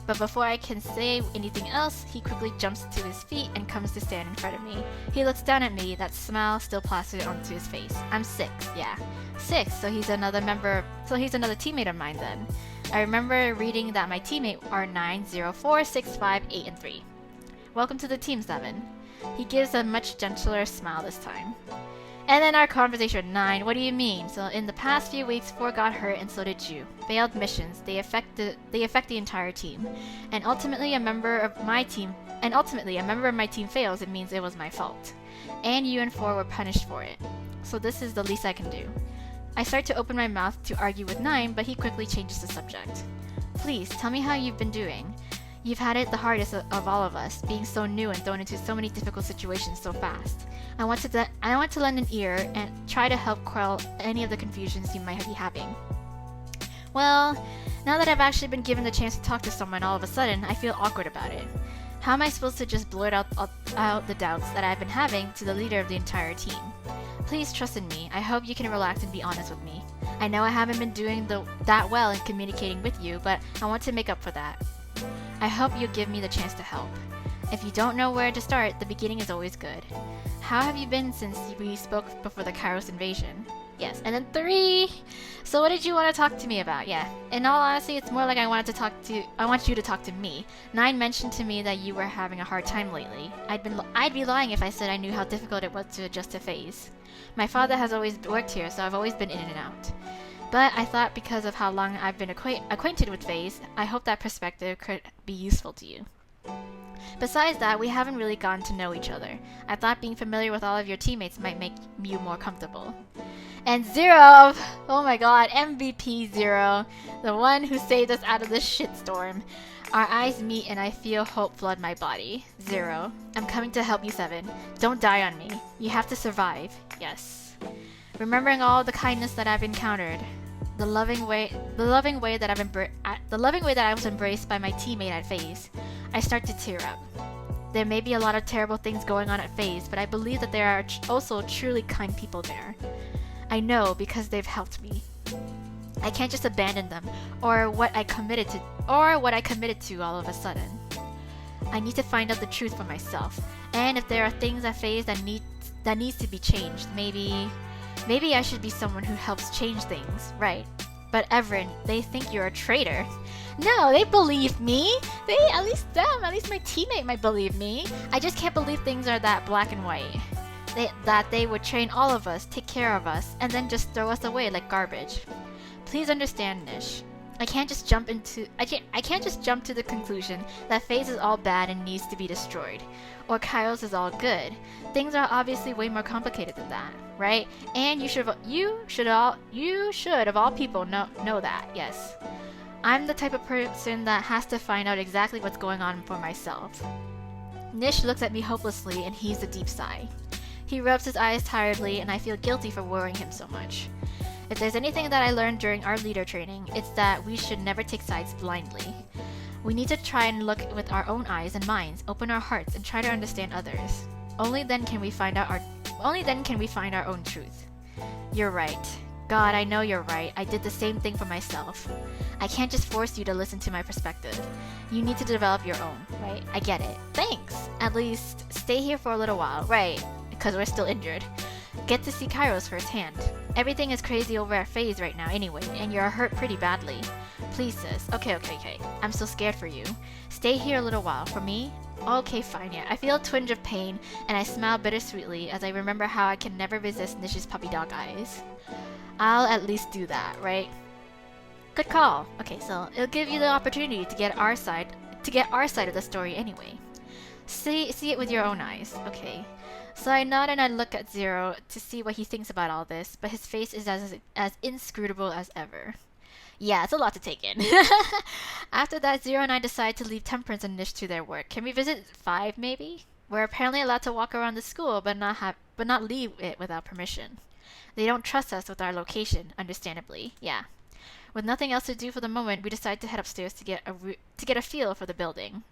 But before I can say anything else, he quickly jumps to his feet and comes to stand in front of me. He looks down at me, that smile still plastered onto his face. I'm 6, yeah. 6, so he's another teammate of mine then. I remember reading that my teammate are 9, 0, 4, 6, 5, 8, and 3. Welcome to the Team 7. He gives a much gentler smile this time. And then our conversation 9, what do you mean? So in the past few weeks, 4 got hurt and so did you. Failed missions, they affect the entire team. And ultimately a member of my team fails, it means it was my fault. And you and 4 were punished for it. So this is the least I can do. I start to open my mouth to argue with 9, but he quickly changes the subject. Please, tell me how you've been doing. You've had it the hardest of all of us, being so new and thrown into so many difficult situations so fast. I want to lend an ear and try to help quell any of the confusions you might be having. Well, now that I've actually been given the chance to talk to someone all of a sudden, I feel awkward about it. How am I supposed to just blurt out the doubts that I've been having to the leader of the entire team? Please trust in me. I hope you can relax and be honest with me. I know I haven't been doing that well in communicating with you, but I want to make up for that. I hope you'll give me the chance to help. If you don't know where to start, the beginning is always good. How have you been since we spoke before the Kairos invasion? Yes, and then 3! So what did you want to talk to me about? Yeah, in all honesty, it's more like I want you to talk to me. 9 mentioned to me that you were having a hard time lately. I'd be lying if I said I knew how difficult it was to adjust to phase. My father has always worked here, so I've always been in and out. But I thought because of how long I've been acquainted with phase, I hope that perspective could be useful to you. Besides that, we haven't really gotten to know each other. I thought being familiar with all of your teammates might make you more comfortable. And Zero, oh my god, MVP Zero, the one who saved us out of this shitstorm. Our eyes meet and I feel hope flood my body. Zero, I'm coming to help you, 7. Don't die on me. You have to survive. Yes. Remembering all the kindness that I've encountered, the loving way that I was embraced by my teammate at FaZe, I start to tear up. There may be a lot of terrible things going on at FaZe, but I believe that there are also truly kind people there. I know because they've helped me. I can't just abandon them, or what I committed to all of a sudden. I need to find out the truth for myself, and if there are things at FaZe that needs to be changed, maybe I should be someone who helps change things, right? But Everin, they think you're a traitor. No, they believe me. At least my teammate might believe me. I just can't believe things are that black and white. That they would train all of us, take care of us, and then just throw us away like garbage. Please understand, Nish. I can't just jump to the conclusion that FaZe is all bad and needs to be destroyed, or Kairos is all good. Things are obviously way more complicated than that, right? And you should of all people know that. Yes, I'm the type of person that has to find out exactly what's going on for myself. Nish looks at me hopelessly and heaves a deep sigh. He rubs his eyes tiredly, and I feel guilty for worrying him so much. If there's anything that I learned during our leader training, it's that we should never take sides blindly. We need to try and look with our own eyes and minds, open our hearts, and try to understand others. Only then can we find our own truth. You're right. God, I know you're right. I did the same thing for myself. I can't just force you to listen to my perspective. You need to develop your own, right? I get it. Thanks! At least, stay here for a little while, right? Because we're still injured. Get to see Kairos firsthand. Everything is crazy over at FaZe right now anyway, and you're hurt pretty badly. Please, sis. Okay. I'm so scared for you. Stay here a little while. For me? Okay, fine, yeah. I feel a twinge of pain, and I smile bittersweetly as I remember how I can never resist Nish's puppy dog eyes. I'll at least do that, right? Good call. Okay, so it'll give you the opportunity to get our side of the story anyway. See it with your own eyes. Okay. So I nod and I look at Zero to see what he thinks about all this, but his face is as inscrutable as ever. Yeah, it's a lot to take in. After that, Zero and I decide to leave Temperance and Nish to their work. Can we visit 5, maybe? We're apparently allowed to walk around the school, but not leave it without permission. They don't trust us with our location, understandably. Yeah. With nothing else to do for the moment, we decide to head upstairs to get a feel for the building.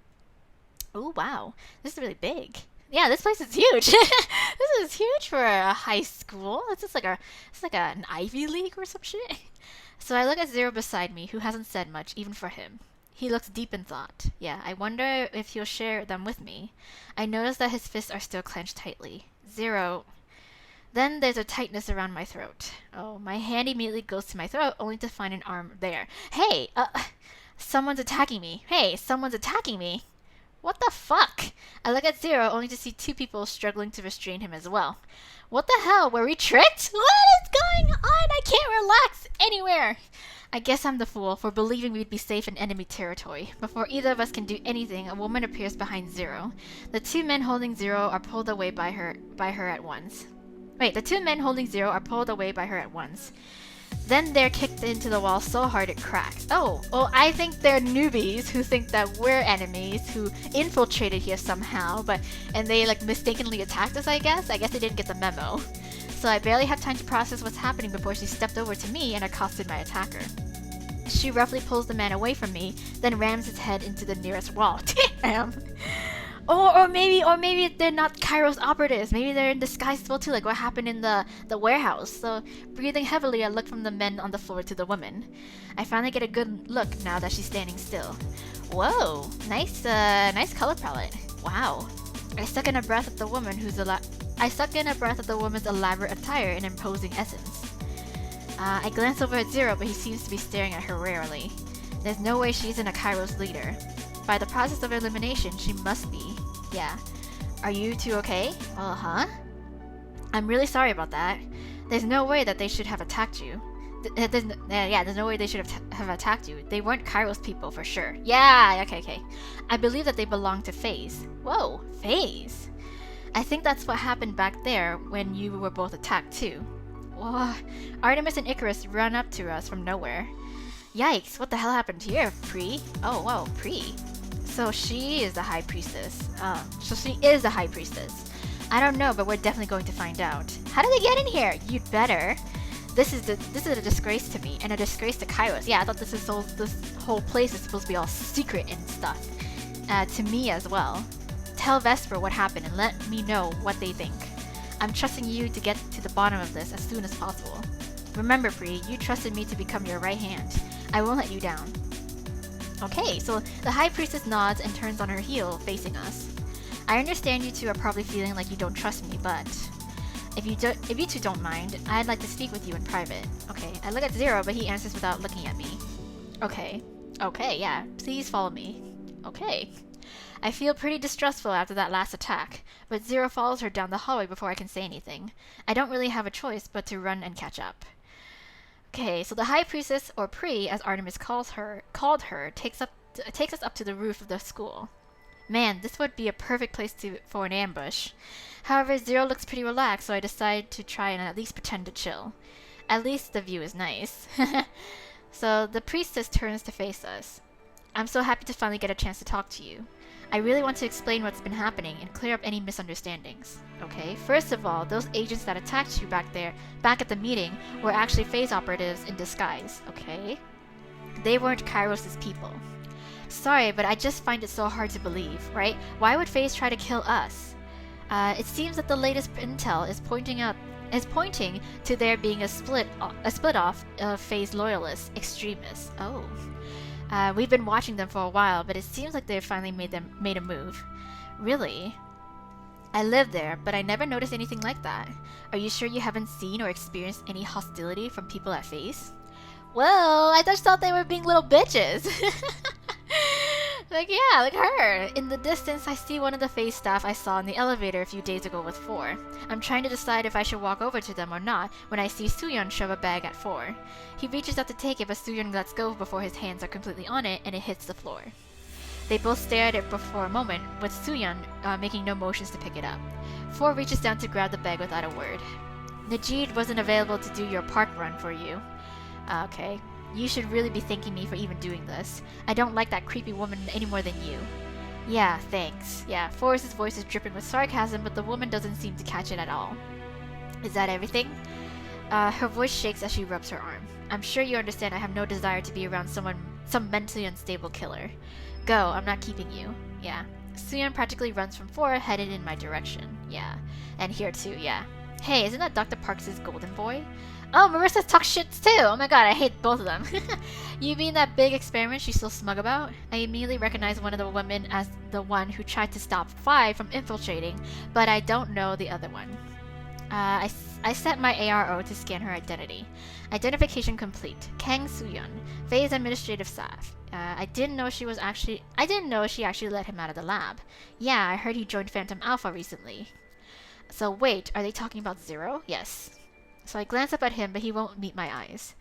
Oh wow, this is really big. Yeah, this place is huge. This is huge for a high school. It's like an Ivy League or some shit. So I look at Zero beside me, who hasn't said much, even for him. He looks deep in thought. Yeah, I wonder if he'll share them with me. I notice that his fists are still clenched tightly. Zero. Then there's a tightness around my throat. Oh, my hand immediately goes to my throat, only to find an arm there. Hey, someone's attacking me. Hey, someone's attacking me. What the fuck? I look at Zero, only to see 2 people struggling to restrain him as well. What the hell? Were we tricked? What is going on? I can't relax anywhere. I guess I'm the fool for believing we'd be safe in enemy territory. Before either of us can do anything, a woman appears behind Zero. The 2 men holding Zero are pulled away by her at once. Wait, the 2 men holding Zero are pulled away by her at once. Then they're kicked into the wall so hard it cracks. Oh, I think they're newbies who think that we're enemies who infiltrated here somehow, and they mistakenly attacked us, I guess. I guess they didn't get the memo. So I barely have time to process what's happening before she stepped over to me and accosted my attacker. She roughly pulls the man away from me, then rams his head into the nearest wall. Damn! Or maybe they're not Kairos operatives. Maybe they're in disguise as well too, like what happened in the warehouse. So, breathing heavily, I look from the men on the floor to the woman. I finally get a good look now that she's standing still. Whoa, nice color palette. Wow. I suck in a breath at the woman's elaborate attire and imposing essence. I glance over at Zero, but he seems to be staring at her warily. There's no way she isn't a Kairos leader. By the process of elimination, she must be. Yeah. Are you 2 okay? Uh-huh. I'm really sorry about that. There's no way that they should have attacked you. There's no way they should have attacked you. They weren't Kairos people for sure. Yeah, okay. I believe that they belong to FaZe. Whoa, FaZe? I think that's what happened back there when you were both attacked too. Whoa. Artemis and Icarus run up to us from nowhere. Yikes, what the hell happened here, Pri? Oh, whoa, Pri. So she is the High Priestess. So she is the High Priestess. I don't know, but we're definitely going to find out. How did they get in here? You'd better. This is a disgrace to me, and a disgrace to Kairos. Yeah, I thought this whole place is supposed to be all secret and stuff. To me as well. Tell Vesper what happened and let me know what they think. I'm trusting you to get to the bottom of this as soon as possible. Remember, Pri, you trusted me to become your right hand. I won't let you down. Okay, so the High Priestess nods and turns on her heel, facing us. I understand you two are probably feeling like you don't trust me, but if you two don't mind, I'd like to speak with you in private. Okay, I look at Zero, but he answers without looking at me. Okay, yeah, please follow me. Okay. I feel pretty distrustful after that last attack, but Zero follows her down the hallway before I can say anything. I don't really have a choice but to run and catch up. Okay, so the High Priestess, or Pri, as Artemis called her, takes us up to the roof of the school. Man, this would be a perfect place for an ambush. However, Zero looks pretty relaxed, so I decide to try and at least pretend to chill. At least the view is nice. So the priestess turns to face us. I'm so happy to finally get a chance to talk to you. I really want to explain what's been happening and clear up any misunderstandings. Okay, first of all, those agents that attacked you back at the meeting, were actually phase operatives in disguise, okay? They weren't Kairos' people. Sorry, but I just find it so hard to believe, right? Why would phase try to kill us? It seems that the latest intel is pointing to there being a split off of phase loyalists, extremists. Oh. We've been watching them for a while, but it seems like they've finally made a move. Really? I live there, but I never noticed anything like that. Are you sure you haven't seen or experienced any hostility from people at FaZe? Well, I just thought they were being little bitches. Like, yeah, like her. In the distance, I see one of the FaZe staff I saw in the elevator a few days ago with 4. I'm trying to decide if I should walk over to them or not when I see Suyeon shove a bag at 4. He reaches out to take it, but Suyeon lets go before his hands are completely on it and it hits the floor. They both stare at it for a moment, with Suyeon making no motions to pick it up. 4 reaches down to grab the bag without a word. Najid wasn't available to do your park run for you. Okay. You should really be thanking me for even doing this. I don't like that creepy woman any more than you. Yeah, thanks. Yeah, Forrest's voice is dripping with sarcasm, but the woman doesn't seem to catch it at all. Is that everything? Her voice shakes as she rubs her arm. I'm sure you understand I have no desire to be around some mentally unstable killer. Go, I'm not keeping you. Yeah. Suyeon practically runs from 4, headed in my direction. Yeah. And here too, yeah. Hey, isn't that Dr. Parks' golden boy? Oh, Marissa talks shit too! Oh my god, I hate both of them. You mean that big experiment she's so smug about? I immediately recognize one of the women as the one who tried to stop 5 from infiltrating, but I don't know the other one. I set my ARO to scan her identity. Identification complete. Kang Suyeon, FaZe administrative staff. I didn't know she actually let him out of the lab. Yeah, I heard he joined Phantom Alpha recently. So wait, are they talking about Zero? Yes. So I glance up at him, but he won't meet my eyes.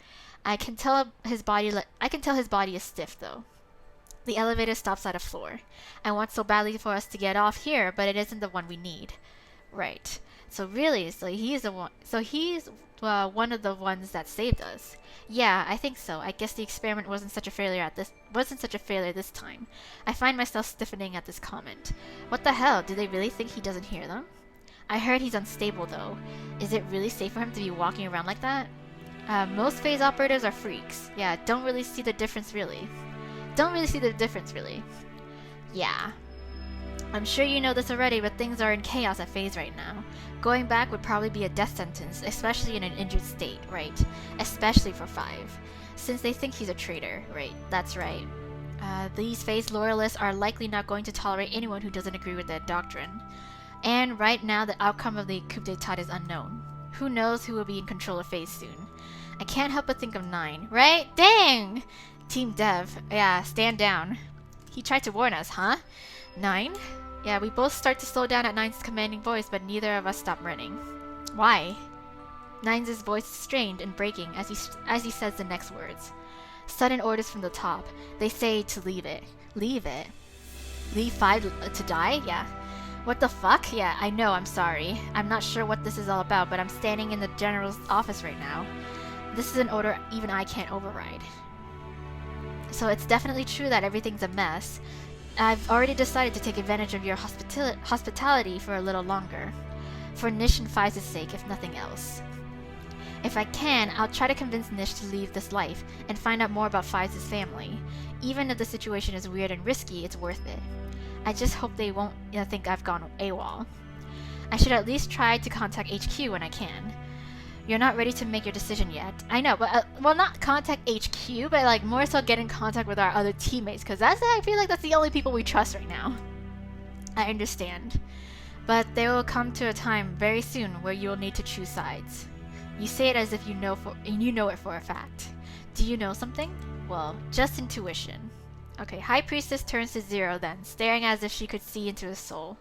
I can tell his body is stiff though. The elevator stops at a floor. I want so badly for us to get off here, but it isn't the one we need. Right. So really, he's one of the ones that saved us. Yeah, I think so. I guess the experiment wasn't such a failure this time. I find myself stiffening at this comment. What the hell? Do they really think he doesn't hear them? I heard he's unstable though. Is it really safe for him to be walking around like that? Most phase operatives are freaks. Yeah, don't really see the difference really. Yeah. I'm sure you know this already, but things are in chaos at FaZe right now. Going back would probably be a death sentence, especially in an injured state, right? Especially for 5. Since they think he's a traitor, right? That's right. These FaZe loyalists are likely not going to tolerate anyone who doesn't agree with their doctrine. And right now, the outcome of the coup d'etat is unknown. Who knows who will be in control of FaZe soon. I can't help but think of 9, right? Dang! Team Dev, yeah, stand down. He tried to warn us, huh? 9? Yeah, we both start to slow down at 9's commanding voice, but neither of us stop running. Why? 9's voice is strained and breaking as he says the next words. Sudden orders from the top. They say to leave it. Leave it? Leave 5 to die? Yeah. What the fuck? Yeah, I know, I'm sorry. I'm not sure what this is all about, but I'm standing in the general's office right now. This is an order even I can't override. So it's definitely true that everything's a mess. I've already decided to take advantage of your hospitality for a little longer. For Nish and Fize's sake, if nothing else. If I can, I'll try to convince Nish to leave this life and find out more about Fize's family. Even if the situation is weird and risky, it's worth it. I just hope they won't think I've gone AWOL. I should at least try to contact HQ when I can. You're not ready to make your decision yet. I know, but, well, not contact HQ, but, like, more so get in contact with our other teammates, because I feel like that's the only people we trust right now. I understand. But there will come to a time very soon where you will need to choose sides. You say it as if you know it for a fact. Do you know something? Well, just intuition. Okay, High Priestess turns to Zero then, staring as if she could see into his soul.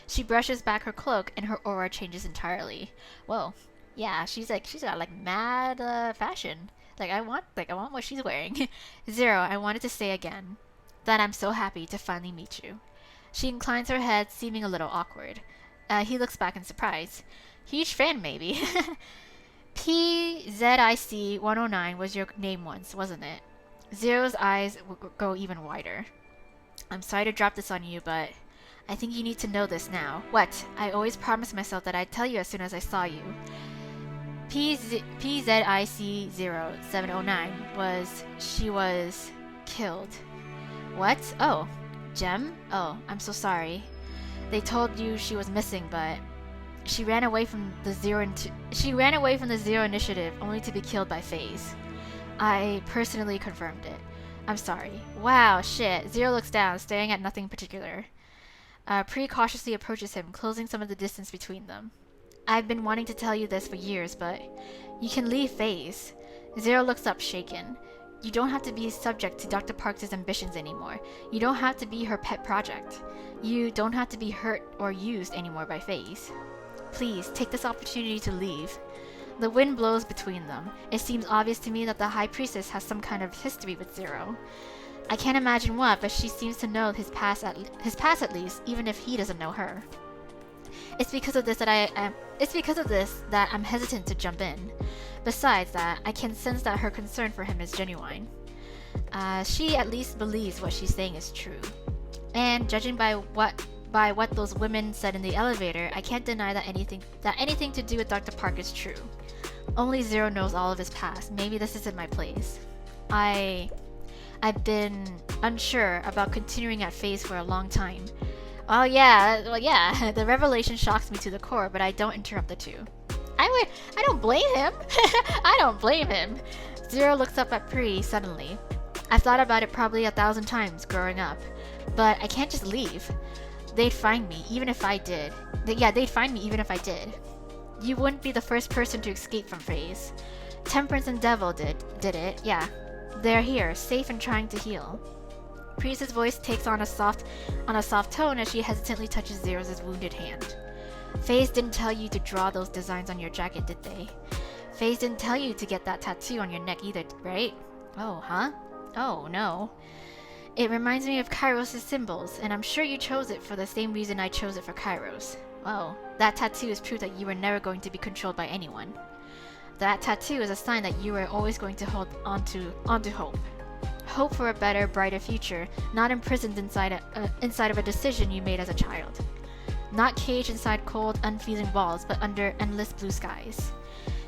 She brushes back her cloak and her aura changes entirely. Whoa. Yeah, she's got like mad fashion. I want what she's wearing. Zero, I wanted to say again that I'm so happy to finally meet you. She inclines her head, seeming a little awkward. He looks back in surprise. Huge fan, maybe. PZIC-109 was your name once, wasn't it? Zero's eyes go even wider. I'm sorry to drop this on you, but I think you need to know this now. What? I always promised myself that I'd tell you as soon as I saw you. PZIC-0709 she was killed. What? Oh, Gem? Oh, I'm so sorry. They told you she was missing, but she ran away from the Zero Initiative only to be killed by FaZe. I personally confirmed it. I'm sorry. Wow, shit. Zero looks down, staring at nothing particular. Pre cautiously approaches him, closing some of the distance between them. I've been wanting to tell you this for years, but you can leave FaZe. Zero looks up, shaken. You don't have to be subject to Dr. Parks' ambitions anymore. You don't have to be her pet project. You don't have to be hurt or used anymore by FaZe. Please, take this opportunity to leave. The wind blows between them. It seems obvious to me that the High Priestess has some kind of history with Zero. I can't imagine what, but she seems to know his past at least, even if he doesn't know her. It's because of this that I'm hesitant to jump in. Besides that, I can sense that her concern for him is genuine. She at least believes what she's saying is true. And judging by what those women said in the elevator, I can't deny that anything to do with Dr. Park is true. Only Zero knows all of his past. Maybe this isn't my place. I've been unsure about continuing at FaZe for a long time. Well, yeah, the revelation shocks me to the core, but I don't interrupt the two. I don't blame him. I don't blame him. Zero looks up at Pri suddenly. I've thought about it probably 1,000 times growing up, but I can't just leave. They'd find me, even if I did. They'd find me even if I did. You wouldn't be the first person to escape from FaZe. Temperance and Devil did it, yeah. They're here, safe and trying to heal. Priest's voice takes on a soft tone as she hesitantly touches Zero's wounded hand. FaZe didn't tell you to draw those designs on your jacket, did they? FaZe didn't tell you to get that tattoo on your neck either, right? Oh, huh? Oh, no. It reminds me of Kairos' symbols, and I'm sure you chose it for the same reason I chose it for Kairos. Well, that tattoo is proof that you were never going to be controlled by anyone. That tattoo is a sign that you were always going to hold onto hope. Hope for a better, brighter future, not imprisoned inside of a decision you made as a child. Not caged inside cold, unfeeling walls, but under endless blue skies.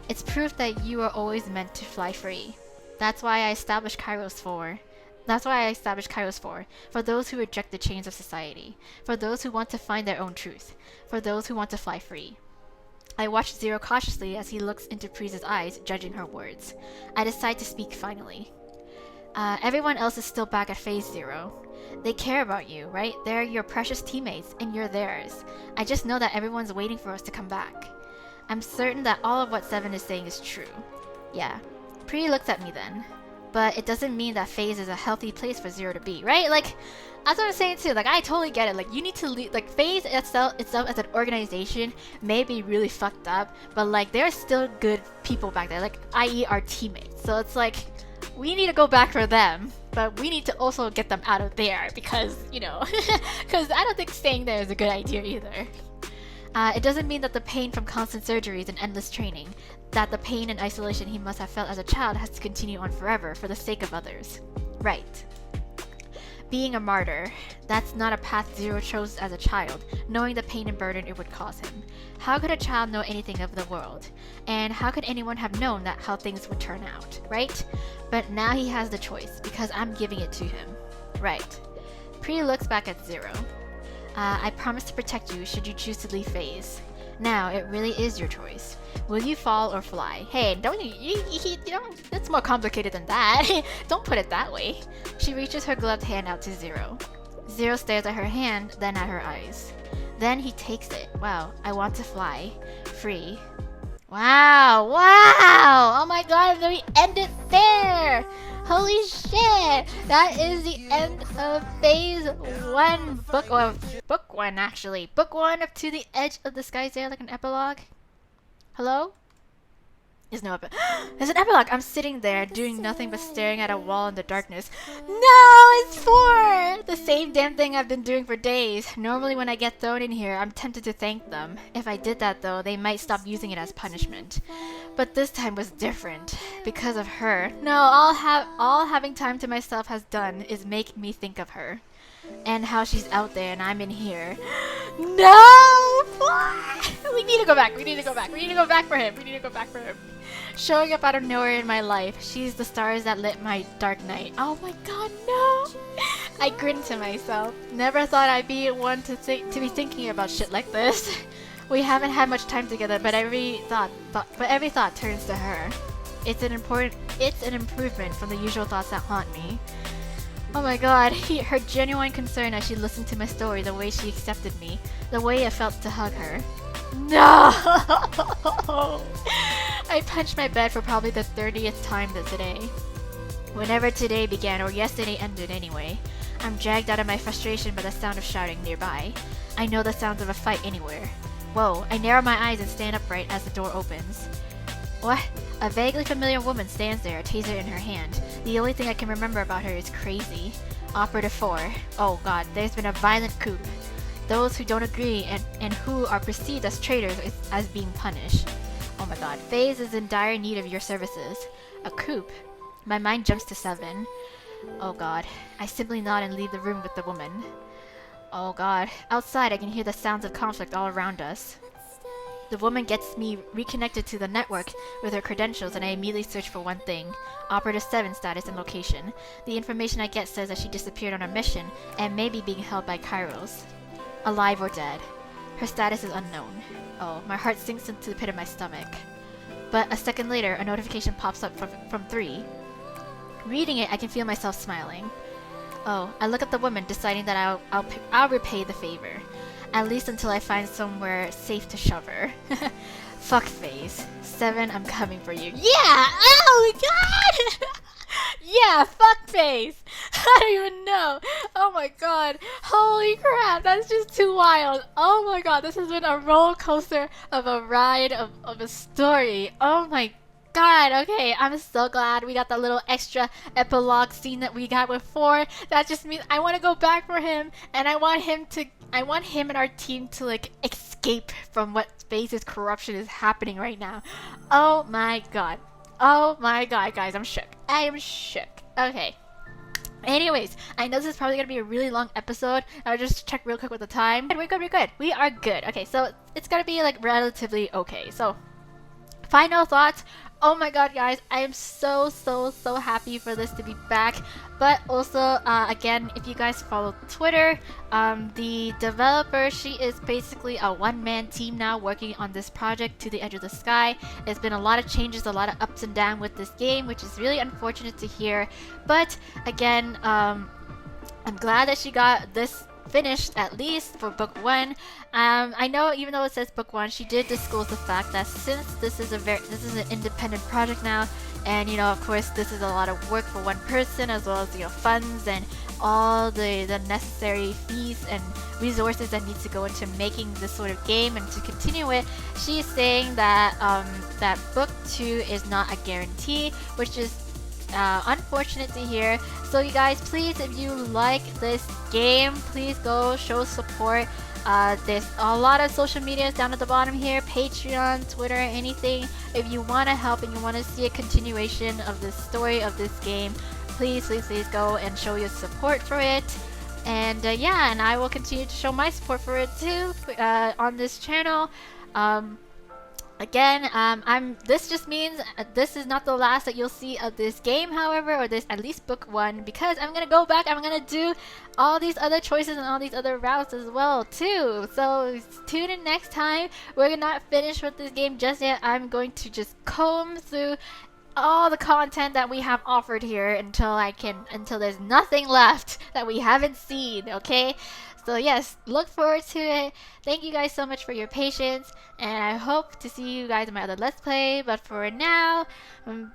It's proof that you are always meant to fly free. That's why I established Kairos for those who reject the chains of society, for those who want to find their own truth, for those who want to fly free. I watch Zero cautiously as he looks into Priest's eyes, judging her words. I decide to speak finally. Everyone else is still back at FaZe Zero. They care about you, right? They're your precious teammates, and you're theirs. I just know that everyone's waiting for us to come back. I'm certain that all of what Seven is saying is true. Yeah. Pri looks at me then. But it doesn't mean that FaZe is a healthy place for Zero to be, right? Like, that's what I'm saying too. Like, I totally get it. Like, you need to leave. Like, FaZe itself as an organization may be really fucked up, but like, there are still good people back there. Like, i.e., our teammates. So it's like, we need to go back for them. but we need to also get them out of there because, you know, because I don't think staying there is a good idea either. It doesn't mean that the pain from constant surgeries and endless training, that the pain and isolation he must have felt as a child has to continue on forever for the sake of others. Right. Being a martyr, that's not a path Zero chose as a child, knowing the pain and burden it would cause him. How could a child know anything of the world? And how could anyone have known that how things would turn out, right? But now he has the choice, because I'm giving it to him. Right. Pri looks back at Zero. I promise to protect you should you choose to leave FaZe. Now, it really is your choice. Will you fall or fly? Hey, don't you don't, it's more complicated than that. Don't put it that way. She reaches her gloved hand out to Zero. Zero stares at her hand, then at her eyes. Then he takes it. Wow, I want to fly. Free. Wow, wow! Oh my god, then we end it there! Holy shit! That is the end of Phase 1, Book 1 actually. Book 1 of To the Edge of the Sky. Is there like an epilogue? Hello? There's no epilogue. There's an epilogue! I'm sitting there doing nothing but staring at a wall in the darkness. No! It's 4! The same damn thing I've been doing for days. Normally when I get thrown in here, I'm tempted to thank them. If I did that though, they might stop using it as punishment. But this time was different. Because of her. No, all having time to myself has done is make me think of her. And how she's out there and I'm in here. No! We need to go back. We need to go back. We need to go back for him. We need to go back for him. Showing up out of nowhere in my life. She's the stars that lit my dark night. Oh my god, no! I grinned to myself. Never thought I'd be one to be thinking about shit like this. We haven't had much time together, but every thought turns to her. It's an improvement from the usual thoughts that haunt me. Oh my god, her genuine concern as she listened to my story, the way she accepted me, the way it felt to hug her. No! I punched my bed for probably the 30th time today. Whenever today began, or yesterday ended anyway. I'm dragged out of my frustration by the sound of shouting nearby. I know the sounds of a fight anywhere. Whoa, I narrow my eyes and stand upright as the door opens. What? A vaguely familiar woman stands there, a taser in her hand. The only thing I can remember about her is crazy. Operative 4. Oh god, there's been a violent coup. Those who don't agree and who are perceived as traitors as being punished. Oh my god, FaZe is in dire need of your services. A coup. My mind jumps to 7. Oh god, I simply nod and leave the room with the woman. Oh god, outside I can hear the sounds of conflict all around us. The woman gets me reconnected to the network with her credentials and I immediately search for one thing. Operative 7 status and location. The information I get says that she disappeared on a mission and may be being held by Kairos. Alive or dead. Her status is unknown. Oh, my heart sinks into the pit of my stomach. But a second later, a notification pops up from 3. Reading it, I can feel myself smiling. Oh, I look at the woman, deciding that I'll repay the favor. At least until I find somewhere safe to shove her. Fuck FaZe. 7, I'm coming for you. Yeah! Oh my god! Yeah, fuck FaZe! I don't even know. Oh my god. Holy crap, that's just too wild. Oh my god, this has been a roller coaster of a ride of a story. Oh my god, okay, I'm so glad we got that little extra epilogue scene that we got with 4. That just means I want to go back for him, and I want him and our team to like escape from what FaZe's corruption is happening right now. Oh my god. Oh my god, guys, I'm shook. I am shook. Okay. Anyways, I know this is probably gonna be a really long episode. I'll just check real quick with the time. And we're good, we're good. We are good. Okay, so it's gonna be like relatively okay. So, final thoughts. Oh my god, guys, I am so happy for this to be back. But also, again, if you guys follow Twitter, the developer, she is basically a one-man team now working on this project, To the Edge of the Sky. It's been a lot of changes, a lot of ups and downs with this game, which is really unfortunate to hear. But again, I'm glad that she got this finished at least for book 1. I know even though it says book 1, she did disclose the fact that since this is an independent project now, and you know, of course, this is a lot of work for one person, as well as, you know, funds and all the necessary fees and resources that need to go into making this sort of game and to continue it. She's saying that that book 2 is not a guarantee, which is unfortunate to hear. So you guys, please, if you like this game, please go show support. There's a lot of social medias down at the bottom here, Patreon, Twitter, anything. If you want to help and you want to see a continuation of the story of this game, please go and show your support for it. And yeah, and I will continue to show my support for it too on this channel. Again, this just means this is not the last that you'll see of this game, however, or this at least book 1, because I'm gonna go back, I'm gonna do all these other choices and all these other routes as well too. So tune in next time. We're not finished with this game just yet. I'm going to just comb through all the content that we have offered here until there's nothing left that we haven't seen, okay? So yes, look forward to it. Thank you guys so much for your patience, and I hope to see you guys in my other Let's Play. But for now, bye!